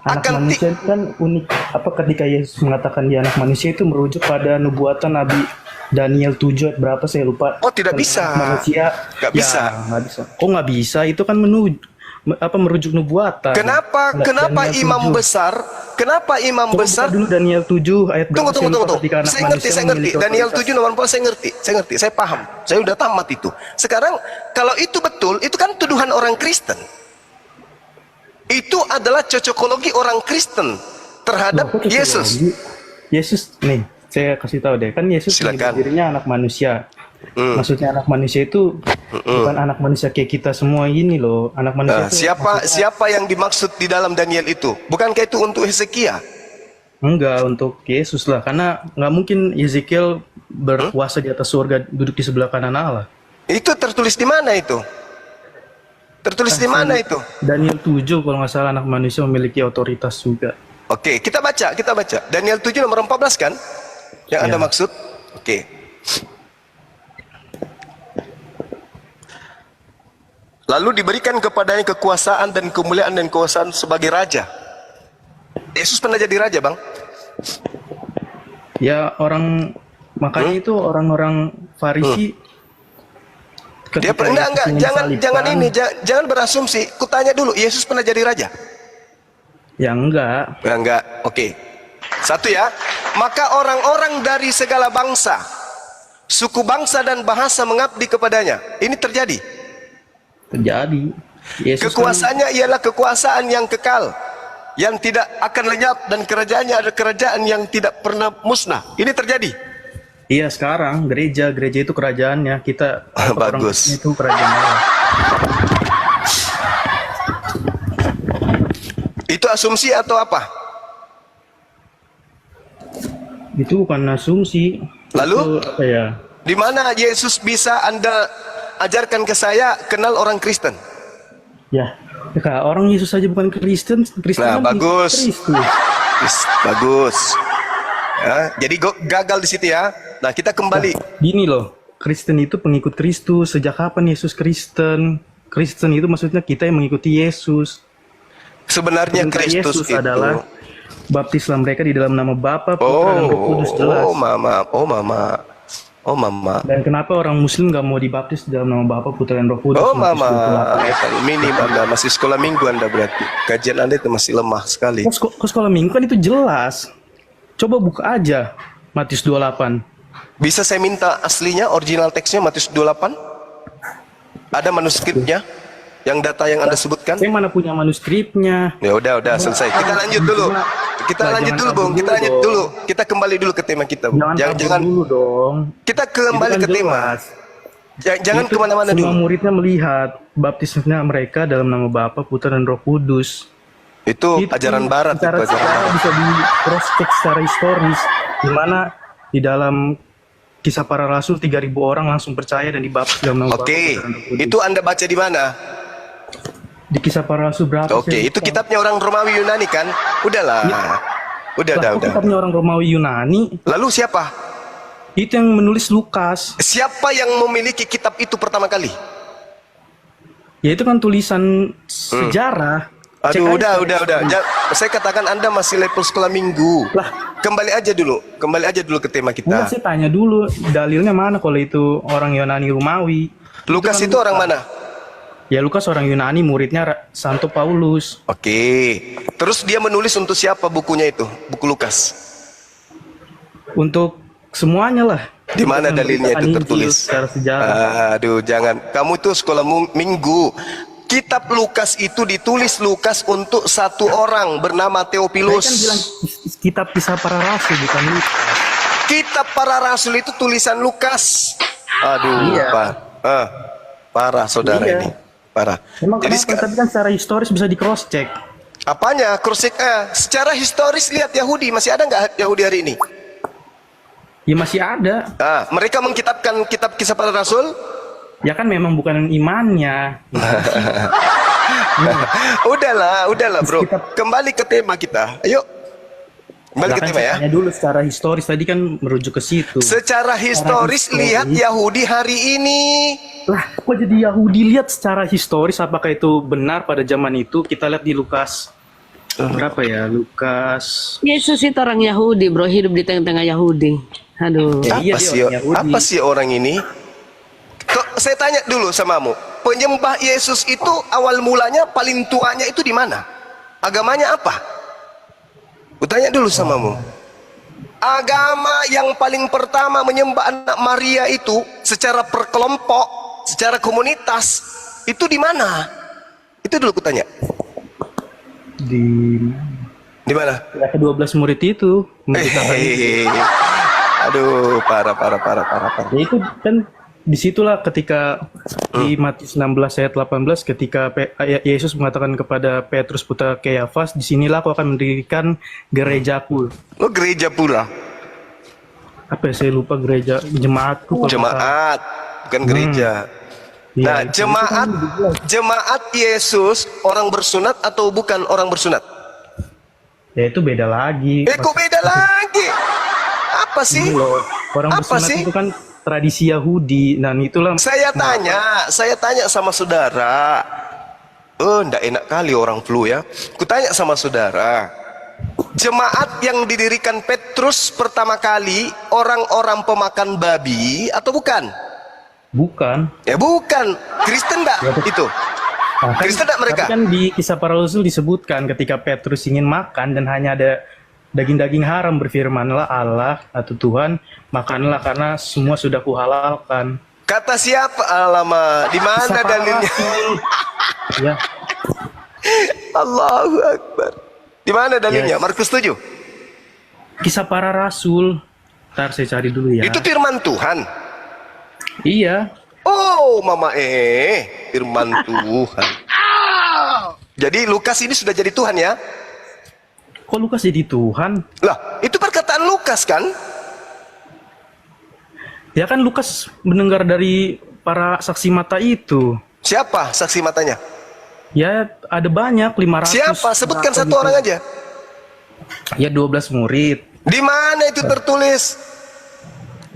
Anak manusia itu kan unik. Apa ketika Yesus mengatakan dia anak manusia itu merujuk pada nubuatan Nabi Daniel 7 ayat berapa saya lupa. Oh tidak Tentang bisa. Manusia. Nggak bisa. Nggak bisa. Kok nggak bisa? Itu kan merujuk nubuatan. Kenapa Daniel imam 7. besar? Kenapa imam Coba besar? buka dulu Daniel 7 ayat berapa? Tunggu. Ketika anak Saya manusia ngerti. memiliki Daniel otoritas. 7 nomor 4 saya ngerti. Saya paham. Saya udah tamat itu. Sekarang kalau itu betul, itu kan tuduhan orang Kristen. Itu adalah cocokologi orang Kristen terhadap Loh, kok Yesus. Yesus nih, saya kasih tahu deh, kan Yesus Silakan. menyebut dirinya anak manusia. Maksudnya anak manusia itu bukan anak manusia kayak kita semua ini loh. Anak manusia itu Siapa yang dimaksud di dalam Daniel itu? Bukankah itu untuk Hezekia? enggak untuk Yesus lah, karena nggak mungkin Ezekiel berkuasa di atas surga duduk di sebelah kanan Allah. Itu tertulis di mana itu? Tertulis di mana itu? Daniel 7 kalau nggak salah anak manusia memiliki otoritas juga. Oke, kita baca. Daniel 7 nomor 14 kan? Yang Anda Ya. maksud? Oke. Lalu diberikan kepadanya kekuasaan dan kemuliaan dan kekuasaan sebagai raja. Yesus pernah jadi raja, Bang? Ya makanya itu orang-orang Farisi Dia pernah enggak? Jangan berasumsi. Kutanya dulu, Yesus pernah jadi raja? Ya enggak. Ya, enggak. Oke. Satu ya. Maka orang-orang dari segala bangsa, suku bangsa dan bahasa mengabdi kepadanya. Ini terjadi. Terjadi. Yesus Kekuasaannya ialah kekuasaan yang kekal, yang tidak akan lenyap, dan kerajaannya adalah kerajaan yang tidak pernah musnah. Ini terjadi. Iya sekarang gereja itu kerajaannya kita. Orang Bagus. itu kerajaan Allah. Itu asumsi atau apa? Itu bukan asumsi. Lalu? Itu apa ya? Di mana Yesus bisa Anda ajarkan ke saya kenal orang Kristen? Ya, orang Yesus saja bukan Kristen. Nah, kan bagus. Kristus. Bagus. Ya, jadi gagal di situ ya. Nah, kita kembali. Gini loh, Kristen itu pengikut Kristus. Sejak kapan Yesus Kristen? Kristen itu maksudnya kita yang mengikuti Yesus. Sebenarnya Perintah Kristus Yesus itu adalah baptislah mereka di dalam nama Bapa, Putra, dan Roh Kudus, jelas. Oh mama. Dan kenapa orang Muslim gak mau dibaptis di dalam nama Bapa, Putra, dan Roh Kudus? Oh Matius mama. 28. Minim Anda masih sekolah minggu Anda berarti. Kajian Anda itu masih lemah sekali. Kok sekolah minggu kan itu jelas. Coba buka aja Matius 28. Bisa saya minta aslinya, original teksnya Matius 28? Ada manuskripnya? Yang data yang Anda sebutkan? Saya mana punya manuskripnya. Ya udah selesai. Kita lanjut dulu. kita Lah, lanjut jangan dulu, Bung. kabur Kita lanjut dong. dulu. Kita kembali dulu ke tema kita, Bung. Jangan kabur Jangan dulu dong. kita kembali Itu ke kan tema. jelas. Jangan Itu kemana-mana semua dulu. muridnya melihat baptisnya mereka dalam nama Bapa, Putra dan Roh Kudus. Itu ajaran Barat. Secara Itu ajaran Barat. bisa di cross check secara historis, di mana di dalam Kisah Para Rasul 3.000 orang langsung percaya dan dibaptis dalam nama Bapa, Oke, Putra dan Roh Kudus. itu Anda baca di mana? Di Kisah Para Rasul berapa? Oke, saya itu lupa. kitabnya orang Romawi Yunani kan? Udahlah. Udah, Lah, kok udah. kitabnya orang Romawi Yunani, Lalu siapa? itu yang menulis Lukas. Siapa yang memiliki kitab itu pertama kali? Ya itu kan tulisan sejarah. Cek Aduh, aja. udah. Saya katakan Anda masih level sekolah minggu. Lah. Kembali aja dulu ke tema Enggak, kita. saya tanya dulu dalilnya mana kalau itu orang Yunani Romawi. Lukas itu orang mana? Ya Lukas orang Yunani, muridnya Santo Paulus. Oke. Terus dia menulis untuk siapa bukunya itu? Buku Lukas. Untuk semuanya lah. Di mana Untuk dalilnya itu memberitakan tertulis? Injil secara sejarah. Aduh, jangan. Kamu itu sekolah minggu. Kitab Lukas itu ditulis Lukas untuk satu orang bernama Saya Theophilus. kan bilang kitab Kisah Para Rasul bukan Lukas. Kitab para rasul itu tulisan Lukas. Aduh, Iya. parah saudara Iya. ini. Parah. Memang Jadi kenapa? Tapi kan secara historis bisa di cross check. apanya? Secara historis lihat Yahudi, masih ada nggak Yahudi hari ini? Ya masih ada. Mereka mengkitabkan kitab Kisah Para Rasul. Ya kan memang bukan imannya. Udahlah, bro. Kembali ke tema kita. Ayo. Kembali ke Lah kan tema saya ya. tanya dulu secara historis, tadi kan merujuk ke situ. Secara historis lihat Yahudi hari ini. Lah, kok jadi Yahudi lihat secara historis apakah itu benar pada zaman itu? Kita lihat di Lukas berapa ya? Lukas. Yesus itu orang Yahudi, bro, hidup di tengah-tengah Yahudi. Aduh. Iya, dia orang Yahudi. Apa sih orang ini? Saya tanya dulu samamu, penyembah Yesus itu awal mulanya paling tuanya itu di mana? Agamanya apa? Kutanya dulu samamu. Agama yang paling pertama menyembah anak Maria itu secara perkelompok, secara komunitas, itu di mana? Itu dulu kutanya. Di mana? Ya, ke-12 murid itu. Aduh, parah. Ya itu kan disitulah ketika di Matius 16 ayat 18 ketika Yesus mengatakan kepada Petrus putra Kayafas, disinilah aku akan mendirikan gerejaku. Oh, gereja pula. Apa ya, saya lupa gereja, jemaatku. kalau Jemaat, bukan gereja. Iya, Nah, itu kan jemaat Yesus orang bersunat atau bukan orang bersunat? ya itu beda lagi. Kok beda lagi? Apa sih? Ini loh, orang Apa bersunat sih? itu kan tradisi Yahudi, dan itulah Saya tanya sama saudara. Ndak enak kali orang flu ya. Kutanya sama saudara. Jemaat yang didirikan Petrus pertama kali orang-orang pemakan babi atau bukan? bukan. Ya bukan. Kristen enggak itu? Nah, kan, Kristen enggak mereka? tapi kan di Kisah Para Rasul disebutkan ketika Petrus ingin makan dan hanya ada daging-daging haram, berfirmanlah Allah atau Tuhan, makanlah karena semua sudah kuhalalkan. Kata siapa? Alamak, di mana Kisah Para dalilnya? Rasul. Ya, Allahu Akbar. Di mana dalilnya? Yes. Markus 7. Kisah Para Rasul. Ntar saya cari dulu ya. Itu firman Tuhan. Iya. Oh, mama firman Tuhan. Jadi Lukas ini sudah jadi Tuhan ya? Kok Lukas jadi Tuhan? Lah, itu perkataan Lukas kan? Ya kan Lukas mendengar dari para saksi mata itu. Siapa saksi matanya? Ya ada banyak, 500. Siapa? Sebutkan berapa satu gitu. orang aja. Ya 12 murid. Di mana itu tertulis?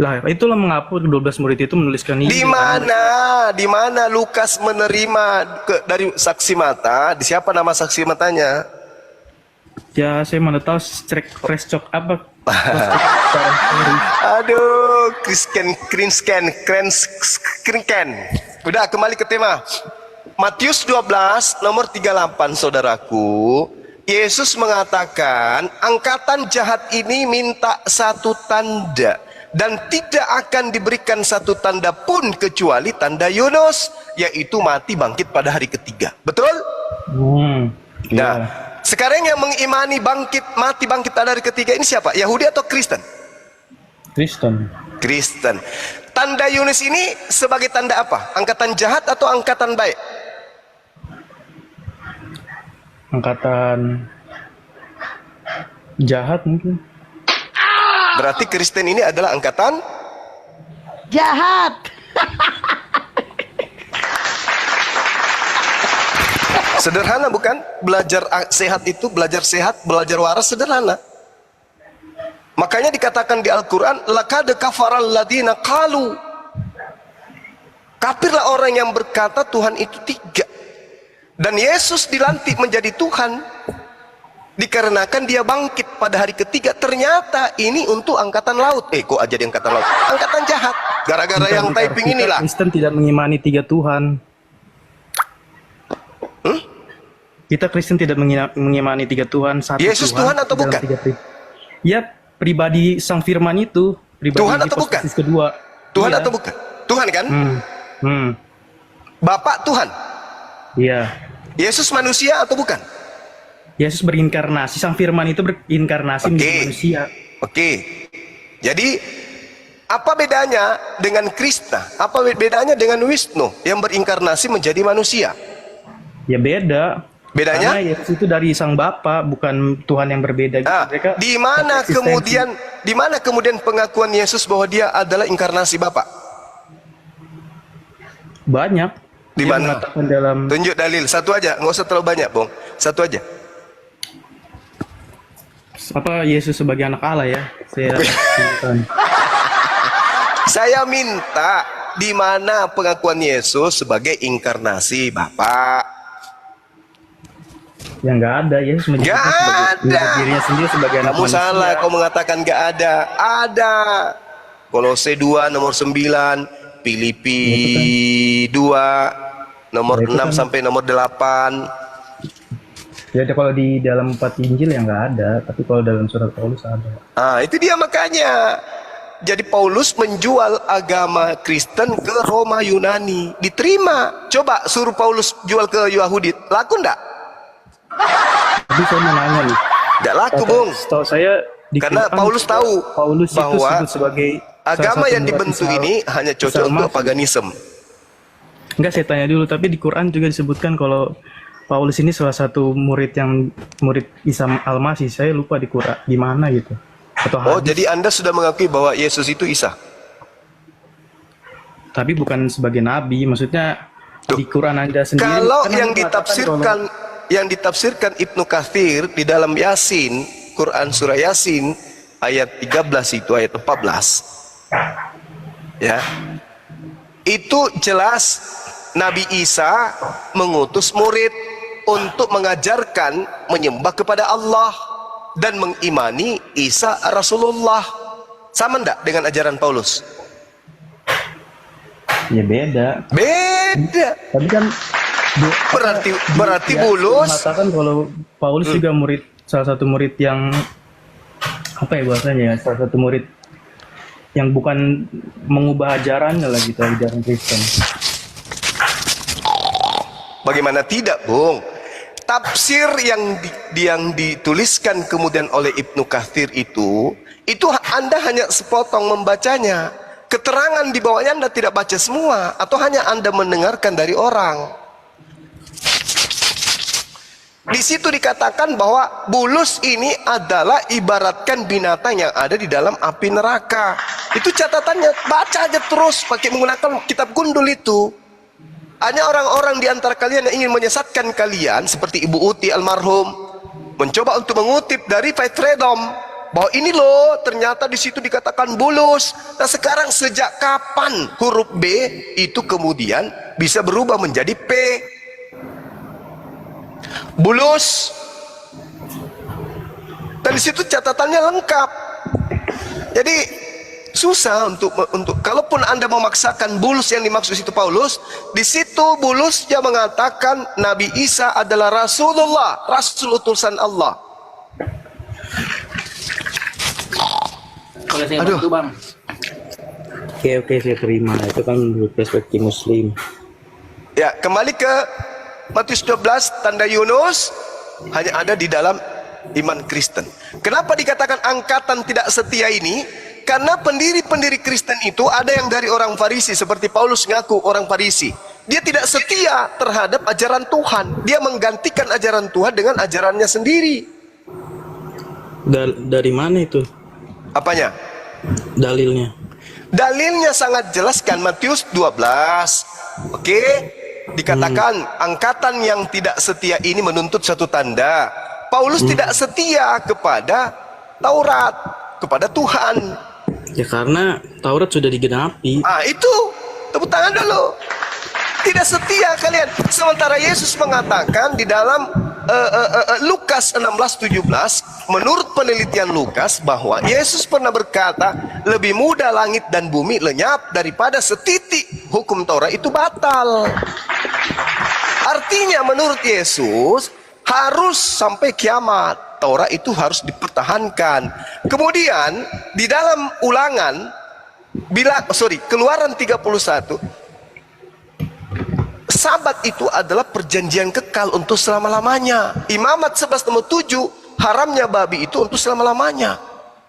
Lah itulah mengapa 12 murid itu menuliskan ini. Di mana? Di mana Lukas menerima dari saksi mata? Di siapa nama saksi matanya? Ya saya mana tahu fresh talk apa. Aduh, Krisken. Udah kembali ke tema. Matius 12 nomor 38 saudaraku. Yesus mengatakan angkatan jahat ini minta satu tanda dan tidak akan diberikan satu tanda pun kecuali tanda Yunus, yaitu mati bangkit pada hari ketiga. Betul? Nah, Nah, Sekarang yang mengimani mati bangkit dari ketiga ini siapa? Yahudi atau Kristen? Kristen. Kristen. Tanda Yunus ini sebagai tanda apa? Angkatan jahat atau angkatan baik? Angkatan jahat mungkin. Berarti Kristen ini adalah angkatan Jahat. sederhana, bukan? Belajar sehat itu, belajar sehat, belajar waras sederhana. Makanya dikatakan di Al-Quran, laqad kafaral ladina qalu. Kafirlah orang yang berkata Tuhan itu tiga. Dan Yesus dilantik menjadi Tuhan dikarenakan dia bangkit pada hari ketiga. Ternyata ini untuk angkatan laut. Kok aja di angkatan laut? Angkatan jahat. Gara-gara yang typing inilah. Kristen tidak mengimani tiga Tuhan. Kita Kristen tidak mengimani tiga Tuhan. Satu Yesus Tuhan atau dalam bukan? Ya, pribadi Sang Firman itu. Pribadi Tuhan atau bukan? Kedua. Tuhan Iya. atau bukan? Tuhan kan? Hmm. Bapak Tuhan. Iya. Yesus manusia atau bukan? Yesus berinkarnasi. Sang Firman itu berinkarnasi menjadi manusia. Oke. Jadi apa bedanya dengan Krishna? Apa bedanya dengan Wisnu yang berinkarnasi menjadi manusia? Ya beda. Bedanya? Karena Yesus itu dari Sang Bapa, bukan Tuhan yang berbeda. Mereka di mana kemudian pengakuan Yesus bahwa dia adalah inkarnasi Bapa? Banyak. Di Dia mana? mengatakan dalam Tunjuk dalil satu aja, nggak usah terlalu banyak, Bung. Satu aja. apa Yesus sebagai anak Allah ya. Saya minta di mana pengakuan Yesus sebagai inkarnasi Bapa? Ya nggak ada. Yesus menyebut dirinya sendiri sebagai anak Kamu manusia. salah, kau mengatakan nggak ada. Ada. Kolose 2 nomor 9, Filipi 2 nomor 6 sampai nomor 8. Ya kalau di dalam 4 Injil ya nggak ada, tapi kalau dalam surat Paulus ada. Itu dia makanya. Jadi Paulus menjual agama Kristen ke Roma Yunani, diterima. Coba suruh Paulus jual ke Yahudi, laku enggak? Tapi saya mau nanya nih. Enggak laku, Bung. Setahu saya Karena Paulus tahu Paulus bahwa itu disebut sebagai agama yang murid dibentuk Isa- ini hanya cocok Isa untuk Masih. paganisme. Enggak, saya tanya dulu, tapi di Quran juga disebutkan kalau Paulus ini salah satu murid Isa Al-Masih. Saya lupa di Quran di mana gitu. Atau hadis. Jadi Anda sudah mengakui bahwa Yesus itu Isa? Tapi bukan sebagai nabi, maksudnya di Quran Anda sendiri. Kalau kan yang Anda mengatakan ditafsirkan Ibnu Katsir di dalam Yasin, Quran surah Yasin ayat 13 itu ayat 14. Ya. Itu jelas Nabi Isa mengutus murid untuk mengajarkan menyembah kepada Allah dan mengimani Isa Rasulullah. Sama enggak dengan ajaran Paulus? Ya beda. Beda. Tapi kan Berarti ya, Bulus mengatakan kalau Paulus juga salah satu murid yang apa ya bahasanya ya, salah satu murid yang bukan mengubah ajarannya lah gitu, ajaran Kristen. Bagaimana tidak, Bung? Tafsir yang dituliskan kemudian oleh Ibnu Katsir itu Anda hanya sepotong membacanya. Keterangan di bawahnya Anda tidak baca semua, atau hanya Anda mendengarkan dari orang. Di situ dikatakan bahwa Bulus ini adalah ibaratkan binatang yang ada di dalam api neraka. Itu catatannya, baca aja terus pakai menggunakan kitab gundul itu. Hanya orang-orang di antara kalian yang ingin menyesatkan kalian, seperti Ibu Uti almarhum, mencoba untuk mengutip dari Faith Freedom bahwa ini loh ternyata di situ dikatakan Bulus. Nah sekarang sejak kapan huruf B itu kemudian bisa berubah menjadi P? Bulus. Dan di situ catatannya lengkap. Jadi susah untuk kalaupun Anda memaksakan Bulus yang dimaksud itu Paulus, di situ Bulus dia mengatakan Nabi Isa adalah Rasulullah, Rasul utusan Allah. Boleh saya Aduh. bantu, Bang? Oke, saya terima. Itu kan menurut perspektif Muslim. Ya, kembali ke Matius 12 tanda Yunus. hanya ada di dalam iman Kristen. Kenapa dikatakan angkatan tidak setia ini? Karena pendiri-pendiri Kristen itu ada yang dari orang Farisi, seperti Paulus ngaku orang Farisi. Dia tidak setia terhadap ajaran Tuhan. Dia menggantikan ajaran Tuhan dengan ajarannya sendiri. Dari mana itu Apanya? dalilnya? Dalilnya sangat jelas kan, Matius 12. Oke, dikatakan angkatan yang tidak setia ini menuntut satu tanda. Paulus tidak setia kepada Taurat, kepada Tuhan. Ya karena Taurat sudah digenapi. Ah, itu tepuk tangan dulu. Tidak setia kalian. Sementara Yesus mengatakan di dalam Lukas 16:17, menurut penelitian Lukas, bahwa Yesus pernah berkata, lebih mudah langit dan bumi lenyap daripada setitik hukum Taurat itu batal. Artinya menurut Yesus harus sampai kiamat Taurat itu harus dipertahankan. Kemudian di dalam Ulangan Keluaran 31, Sabat itu adalah perjanjian kekal untuk selama-lamanya. Imamat 11 nomor 7, haramnya babi itu untuk selama-lamanya.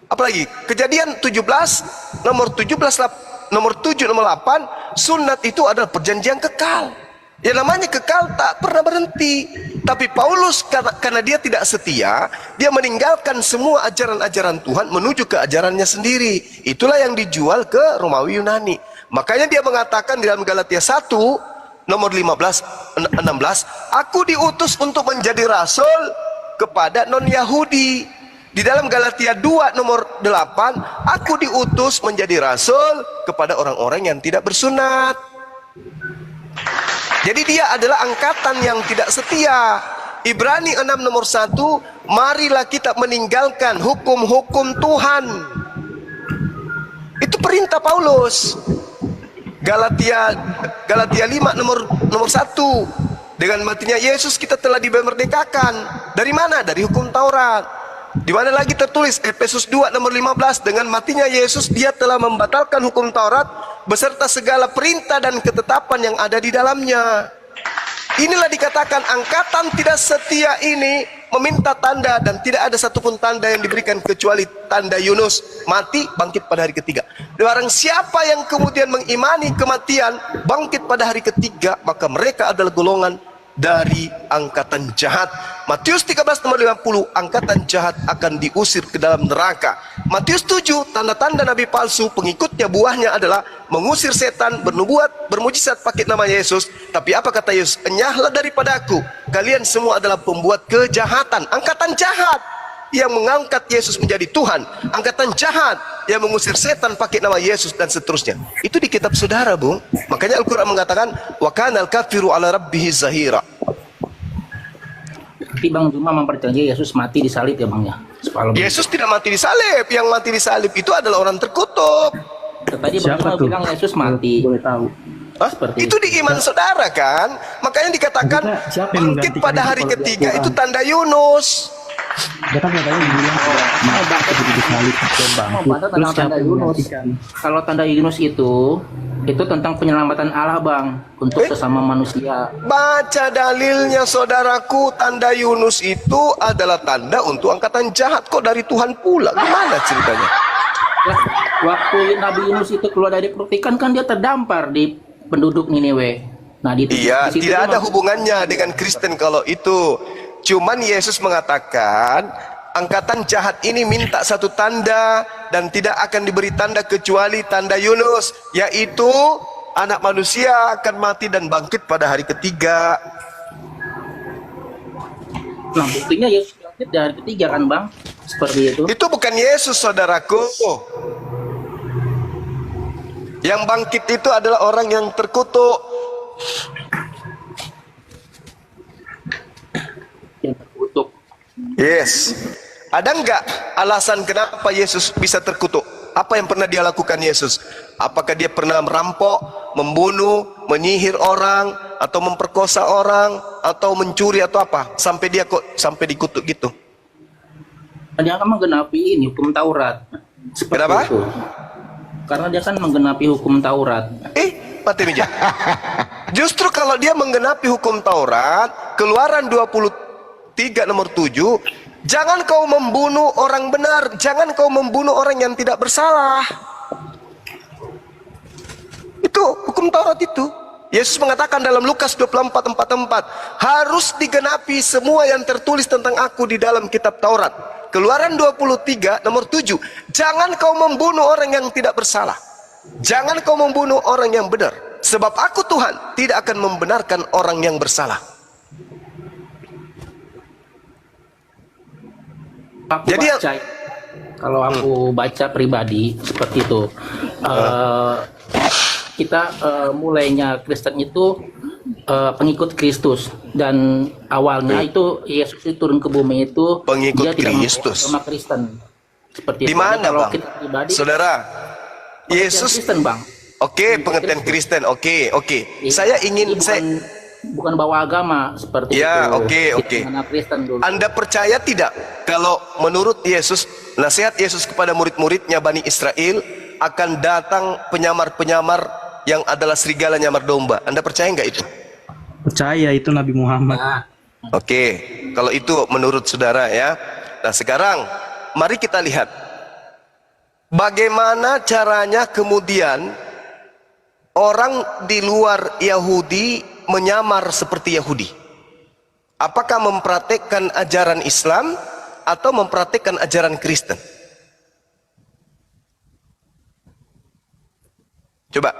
Apalagi Kejadian 17 nomor 7 nomor 8, sunat itu adalah perjanjian kekal. Yang namanya kekal tak pernah berhenti. Tapi Paulus karena dia tidak setia, dia meninggalkan semua ajaran-ajaran Tuhan menuju ke ajarannya sendiri. Itulah yang dijual ke Romawi Yunani. Makanya dia mengatakan di dalam Galatia 1 nomor 16, aku diutus untuk menjadi rasul kepada non-Yahudi. Di dalam Galatia 2 nomor 8, aku diutus menjadi rasul kepada orang-orang yang tidak bersunat. Jadi dia adalah angkatan yang tidak setia. Ibrani 6 nomor 1, marilah kita meninggalkan hukum-hukum Tuhan. Itu perintah Paulus. Galatia 5 nomor 1, dengan matinya Yesus kita telah dimerdekakan. Dari mana? Dari hukum Taurat. Di mana lagi tertulis Efesus 2 nomor 15, dengan matinya Yesus dia telah membatalkan hukum Taurat beserta segala perintah dan ketetapan yang ada di dalamnya. Inilah dikatakan angkatan tidak setia ini meminta tanda, dan tidak ada satupun tanda yang diberikan kecuali tanda Yunus, mati bangkit pada hari ketiga. Barang siapa yang kemudian mengimani kematian bangkit pada hari ketiga, maka mereka adalah golongan dari angkatan jahat. Matius 13 nomor 50, angkatan jahat akan diusir ke dalam neraka. Matius 7, tanda-tanda nabi palsu, pengikutnya buahnya adalah mengusir setan, bernubuat, bermujizat pakai nama Yesus. Tapi apa kata Yesus? Enyahlah daripada aku, kalian semua adalah pembuat kejahatan. Angkatan jahat yang mengangkat Yesus menjadi Tuhan, angkatan jahat yang mengusir setan pakai nama Yesus, dan seterusnya. Itu di kitab saudara, Bung. Makanya Al-Quran mengatakan wa kanal kafiru ala rabbihi zahira. Tapi Bang Juma mempercayai Yesus mati di salib ya Bang ya? Yesus tidak mati di salib. Yang mati di salib itu adalah orang terkutuk. Tadi Bang Juma bilang Yesus mati. Boleh tahu. Itu di iman saudara kan? Makanya dikatakan bangkit pada hari ketiga itu tanda Yunus. Dia kan katanya bilang bangkit di salib Terus tanda Yunus. Kalau tanda Yunus itu tentang penyelamatan Allah Bang untuk sesama manusia. Baca dalilnya saudaraku, tanda Yunus itu adalah tanda untuk angkatan jahat. Kok dari Tuhan pula? Gimana ceritanya? Waktu Nabi Yunus itu keluar dari perut ikan kan dia terdampar di penduduk Niniwe. Nah, iya, tidak ada hubungannya dengan Kristen kalau itu. Cuman Yesus mengatakan angkatan jahat ini minta satu tanda, dan tidak akan diberi tanda kecuali tanda Yunus, yaitu anak manusia akan mati dan bangkit pada hari ketiga. Nah, buktinya Yesus bangkit di hari ketiga kan Bang? Seperti itu. Itu bukan Yesus saudaraku. Yang bangkit itu adalah orang yang terkutuk. Yang terkutuk. Yes. Ada enggak alasan kenapa Yesus bisa terkutuk? Apa yang pernah dia lakukan Yesus? Apakah dia pernah merampok, membunuh, menyihir orang, atau memperkosa orang, atau mencuri atau apa? Sampai dia kok sampai dikutuk gitu? Dia akan menggenapi ini hukum Taurat. Kenapa? Itu. Karena dia kan menggenapi hukum Taurat. Mati meja. Justru kalau dia menggenapi hukum Taurat, Keluaran 20 3 nomor 7, jangan kau membunuh orang benar, jangan kau membunuh orang yang tidak bersalah. Itu hukum Taurat itu. Yesus mengatakan dalam Lukas 24:44, harus digenapi semua yang tertulis tentang aku di dalam kitab Taurat. Keluaran 23 nomor 7, jangan kau membunuh orang yang tidak bersalah, jangan kau membunuh orang yang benar, sebab aku Tuhan tidak akan membenarkan orang yang bersalah. Aku Jadi baca, kalau aku baca pribadi seperti itu, kita mulainya Kristen itu pengikut Kristus, dan awalnya itu Yesus itu turun ke bumi itu Pengikut dia tidak Kristus. sama Kristen seperti Di itu. mana, Kalau Bang? kita pribadi, Saudara, pengertian Yesus, Kristen, Bang. oke, pengertian Kristen, oke. Ini Saya ingin, bukan bawa agama seperti Ya, itu. oke. Anak Kristen dulu. Anda percaya tidak kalau menurut Yesus, nasihat Yesus kepada murid-muridnya Bani Israel, akan datang penyamar-penyamar yang adalah serigala nyamar domba? Anda percaya nggak itu? Percaya itu Nabi Muhammad. Oke, kalau itu menurut saudara ya. Nah sekarang mari kita lihat bagaimana caranya kemudian orang di luar Yahudi menyamar seperti Yahudi. Apakah mempraktekkan ajaran Islam atau mempraktekkan ajaran Kristen? Coba.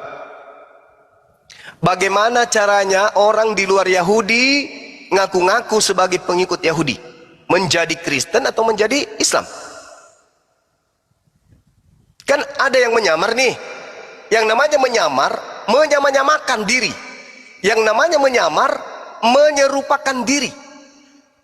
Bagaimana caranya orang di luar Yahudi ngaku-ngaku sebagai pengikut Yahudi? Menjadi Kristen atau menjadi Islam? Kan ada yang menyamar nih. Yang namanya menyamar, menyamanyamakan diri. Yang namanya menyamar, menyerupakan diri.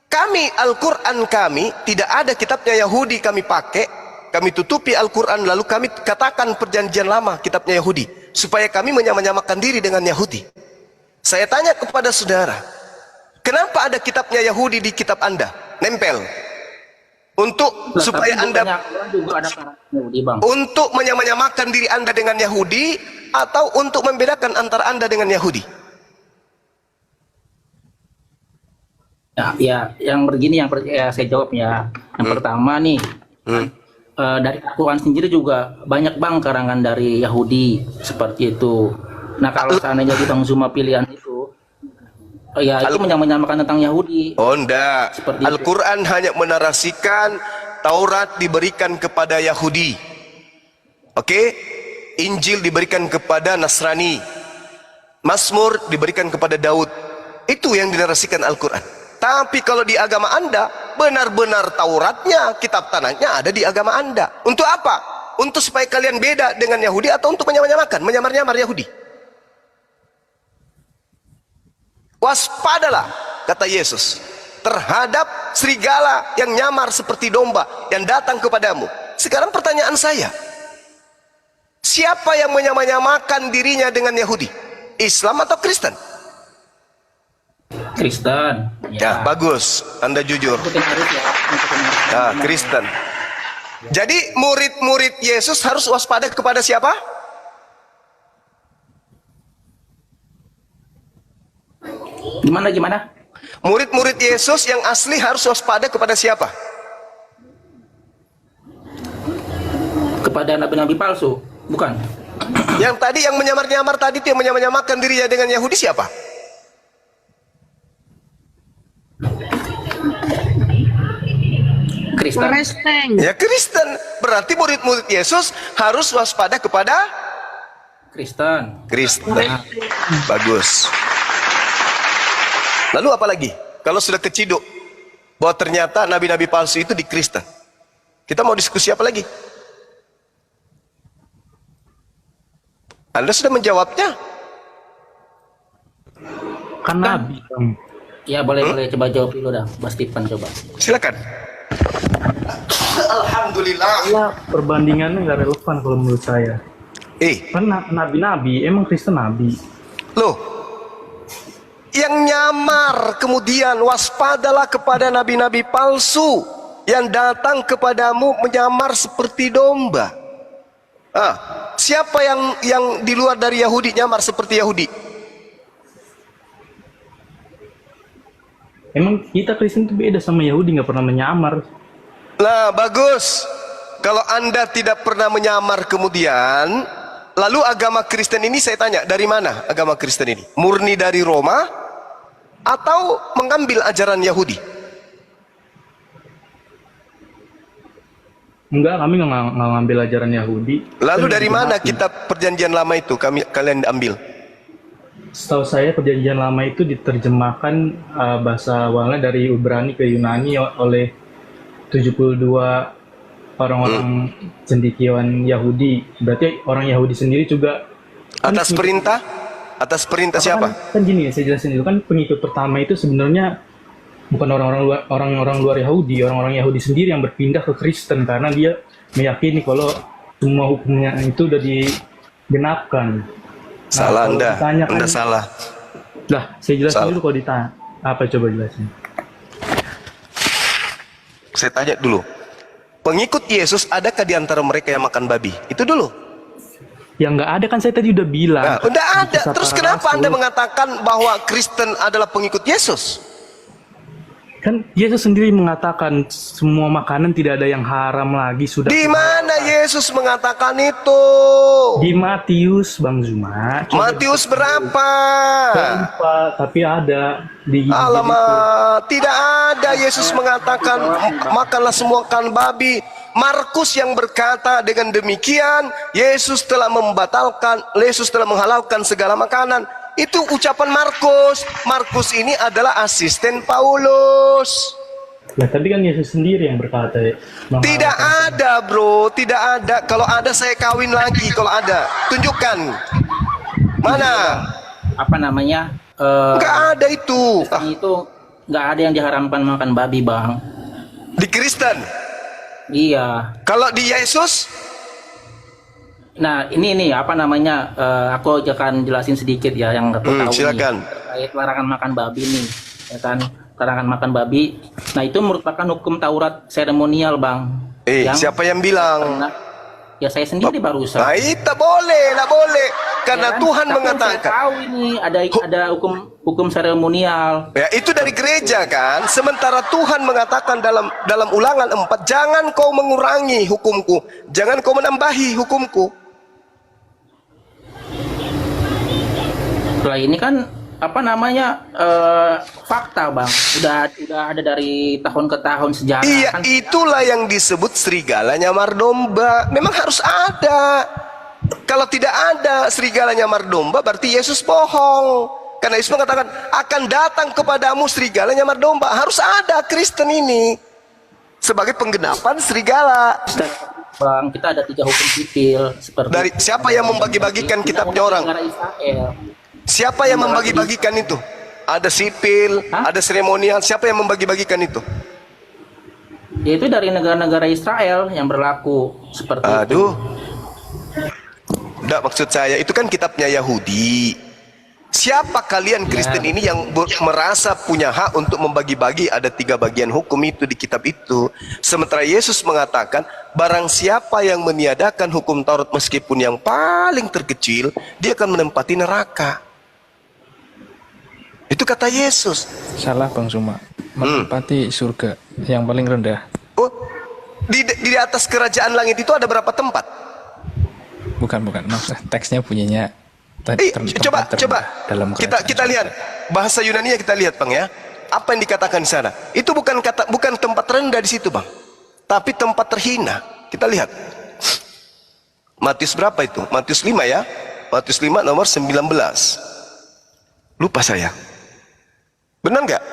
Kami, Al-Quran kami, tidak ada kitabnya Yahudi kami pakai. Kami tutupi Al-Quran, lalu kami katakan perjanjian lama kitabnya Yahudi, supaya kami menyamanyamakan diri dengan Yahudi. Saya tanya kepada saudara, kenapa ada kitabnya Yahudi di kitab Anda? Nempel. Untuk supaya Anda juga ada karakter Yahudi, Bang. untuk menyamanyamakan diri Anda dengan Yahudi, atau untuk membedakan antara Anda dengan Yahudi? Ya, yang begini saya jawabnya. Yang pertama nih, dari Al-Quran sendiri juga banyak, Bang, karangan dari Yahudi seperti itu. Nah, kalau seandainya jadi Bang Zuma pilihan itu, ya itu menyamakan tentang Yahudi. Oh enggak, Seperti Al-Quran hanya menarasikan Taurat diberikan kepada Yahudi, oke? Injil diberikan kepada Nasrani, Mazmur diberikan kepada Daud. Itu yang dinarasikan Al-Quran. Tapi kalau di agama Anda, benar-benar Tauratnya, kitab tanahnya ada di agama Anda. Untuk apa? Untuk supaya kalian beda dengan Yahudi, atau untuk menyamar-nyamakan, menyamar-nyamar Yahudi? Waspadalah, kata Yesus, terhadap serigala yang nyamar seperti domba yang datang kepadamu. Sekarang pertanyaan saya, siapa yang menyamar-nyamakan dirinya dengan Yahudi? Islam atau Kristen? Kristen. Ya, bagus, Anda jujur. Ikutin arus ya. Nah, Kristen. Jadi murid-murid Yesus harus waspada kepada siapa? Gimana? Murid-murid Yesus yang asli harus waspada kepada siapa? Kepada nabi-nabi palsu, bukan? Yang tadi yang menyamar-nyamar tadi itu, yang menyamar-nyamakan dirinya dengan Yahudi, siapa? Kristen. Ya, Kristen. Berarti murid-murid Yesus harus waspada kepada Kristen. Bagus. Lalu apa lagi? Kalau sudah keciduk bahwa ternyata nabi-nabi palsu itu di Kristen, kita mau diskusi apa lagi? Anda sudah menjawabnya. Kan Nabi, Bang. Ya, boleh coba jawab dulu dah, Mas Stephen, coba. Silakan. Alhamdulillah. Ya, perbandingannya nggak relevan kalau menurut saya. Kan nabi-nabi, emang Kristen nabi. Loh, yang nyamar kemudian waspadalah kepada nabi-nabi palsu yang datang kepadamu menyamar seperti domba. Siapa yang di luar dari Yahudi nyamar seperti Yahudi? Emang kita Kristen itu beda sama Yahudi, nggak pernah menyamar. Nah, bagus. Kalau Anda tidak pernah menyamar kemudian, lalu agama Kristen ini saya tanya, dari mana agama Kristen ini? Murni dari Roma atau mengambil ajaran Yahudi? Enggak, kami nggak ngambil ajaran Yahudi. Lalu Kami dari juga mana Nabi. kitab perjanjian lama itu kalian ambil? Setahu saya perjanjian lama itu diterjemahkan bahasa awalnya dari Ibrani ke Yunani oleh 72 orang-orang cendekiawan Yahudi. Berarti orang Yahudi sendiri juga Atas perintah? Atas perintah siapa? Kan gini ya, saya jelasin dulu, kan pengikut pertama itu sebenarnya bukan orang-orang luar Yahudi, orang-orang Yahudi sendiri yang berpindah ke Kristen karena dia meyakini kalau semua hukumnya itu udah digenapkan. Salah kalau Anda. ditanya kan- Anda salah. Lah, saya jelasin Salah. dulu kalau ditanya. Apa coba jelasin? Saya tanya dulu. Pengikut Yesus adakah di antara mereka yang makan babi? Itu dulu. Yang nggak ada kan saya tadi udah bilang. Nah, udah Di ada. Kisah Terus Para kenapa Rasul. Anda mengatakan bahwa Kristen adalah pengikut Yesus? Kan Yesus sendiri mengatakan semua makanan tidak ada yang haram lagi sudah. Di mana Yesus mengatakan itu? Di Matius, Bang Zuma. Coba Matius berapa? saya lupa, tapi ada di Alamak, tidak ada Yesus mengatakan makanlah semua kan babi. Markus yang berkata dengan demikian, Yesus telah menghalalkan segala makanan. Itu ucapan Markus. Markus ini adalah asisten Paulus. Nah, tapi kan Yesus sendiri yang berkata ya. Tidak ada, bro, tidak ada. Kalau ada saya kawin lagi. Kalau ada, tunjukkan. Mana? Apa namanya? Enggak ada itu. Itu nggak ada yang diharamkan makan babi, Bang. Di Kristen. Iya. Kalau di Yesus, Nah, ini apa namanya? Aku akan jelasin sedikit ya yang aku tahu silakan. nih terkait larangan makan babi nih, ya kan? Larangan makan babi. Nah, itu merupakan hukum Taurat seremonial, Bang. siapa yang bilang? Ya saya sendiri barusan. Nah, itu tak boleh. Karena Ya kan? Tuhan Tapi yang mengatakan. saya tahu ini ada hukum seremonial. Ya, itu dari gereja kan. Sementara Tuhan mengatakan dalam Ulangan 4, jangan kau mengurangi hukumku, jangan kau menambahi hukumku. Setelah ini kan apa namanya fakta, Bang. Udah ada dari tahun ke tahun sejarah. Iya, kan. itulah yang disebut serigala nyamar domba. Memang harus ada. Kalau tidak ada serigala nyamar domba, berarti Yesus bohong. Karena Yesus mengatakan akan datang kepadamu serigala nyamar domba. Harus ada Kristen ini sebagai penggenapan serigala. Bang, kita ada 3 hukum sipil seperti Dari siapa yang membagi-bagikan kitabnya orang? Negara Israel. Siapa yang membagi-bagikan itu? Ada sipil, ada seremonial. Siapa yang membagi-bagikan itu? Yaitu dari negara-negara Israel yang berlaku seperti itu. Aduh. Enggak, maksud saya itu kan kitabnya Yahudi. Siapa kalian Kristen ini yang merasa punya hak untuk membagi-bagi ada 3 bagian hukum itu di kitab itu? Sementara Yesus mengatakan barang siapa yang meniadakan hukum Taurat meskipun yang paling terkecil, dia akan menempati neraka. Itu kata Yesus. Salah, Bang Zuma. Menempati surga yang paling rendah. Oh, di atas kerajaan langit itu ada berapa tempat? Bukan. Maksud teksnya bunyinya Coba dalam kita lihat bahasa Yunani kita lihat, Bang, ya. Apa yang dikatakan di sana? Itu bukan tempat rendah di situ, Bang. Tapi tempat terhina. Kita lihat. Matius berapa itu? Matius 5 ya. Matius 5 nomor 19. Lupa saya. Benar nggak?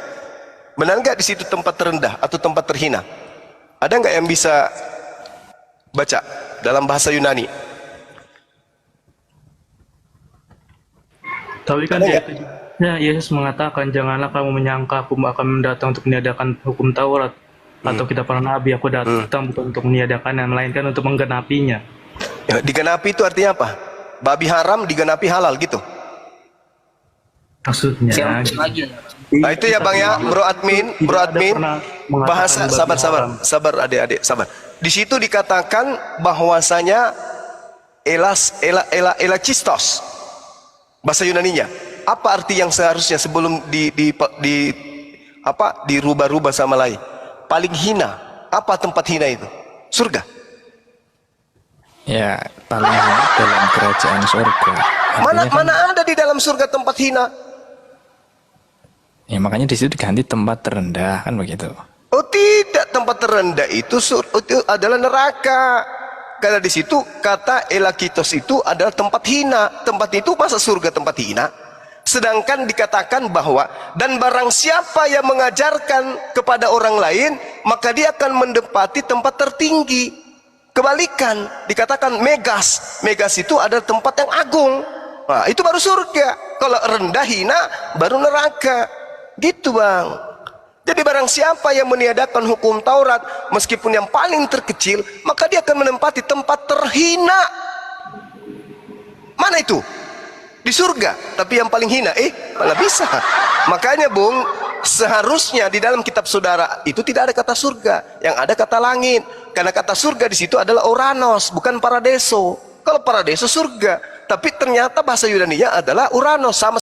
Benar nggak di situ tempat terendah atau tempat terhina? Ada nggak yang bisa baca dalam bahasa Yunani? Tapi kan Yesus mengatakan janganlah kamu menyangka aku akan datang untuk meniadakan hukum Taurat atau kita para nabi. Aku datang bukan untuk meniadakan, yang melainkan untuk menggenapinya. Ya, digenapi itu artinya apa? Babi haram digenapi halal gitu. Maksudnya Nah, itu ya, Bang, ya, Bro admin, bahasa sabar adik-adik, sabar. Di situ dikatakan bahwasanya elachistos. Bahasa Yunaninya. Apa arti yang seharusnya sebelum dirubah-rubah sama lain. Paling hina, apa tempat hina itu? Surga. Ya, paling hina dalam kerajaan surga. Artinya Mana ada di dalam surga tempat hina? ya makanya di situ diganti tempat terendah kan begitu. Oh tidak, tempat terendah itu adalah neraka. Karena di situ kata elakitos itu adalah tempat hina. Tempat itu masa surga tempat hina? Sedangkan dikatakan bahwa dan barang siapa yang mengajarkan kepada orang lain, maka dia akan mendapati tempat tertinggi. Kebalikan, dikatakan megas. Megas itu adalah tempat yang agung. Nah, itu baru surga. Kalau rendah hina, baru neraka. Gitu bang. Jadi barang siapa yang meniadakan hukum Taurat, meskipun yang paling terkecil, maka dia akan menempati tempat terhina. Mana itu? Di surga, tapi yang paling hina, malah bisa. Makanya bung, seharusnya di dalam kitab saudara itu tidak ada kata surga, yang ada kata langit. Karena kata surga di situ adalah Uranos, bukan Paradeso. Kalau Paradeso surga, tapi ternyata bahasa Yunani-nya adalah Uranos, sama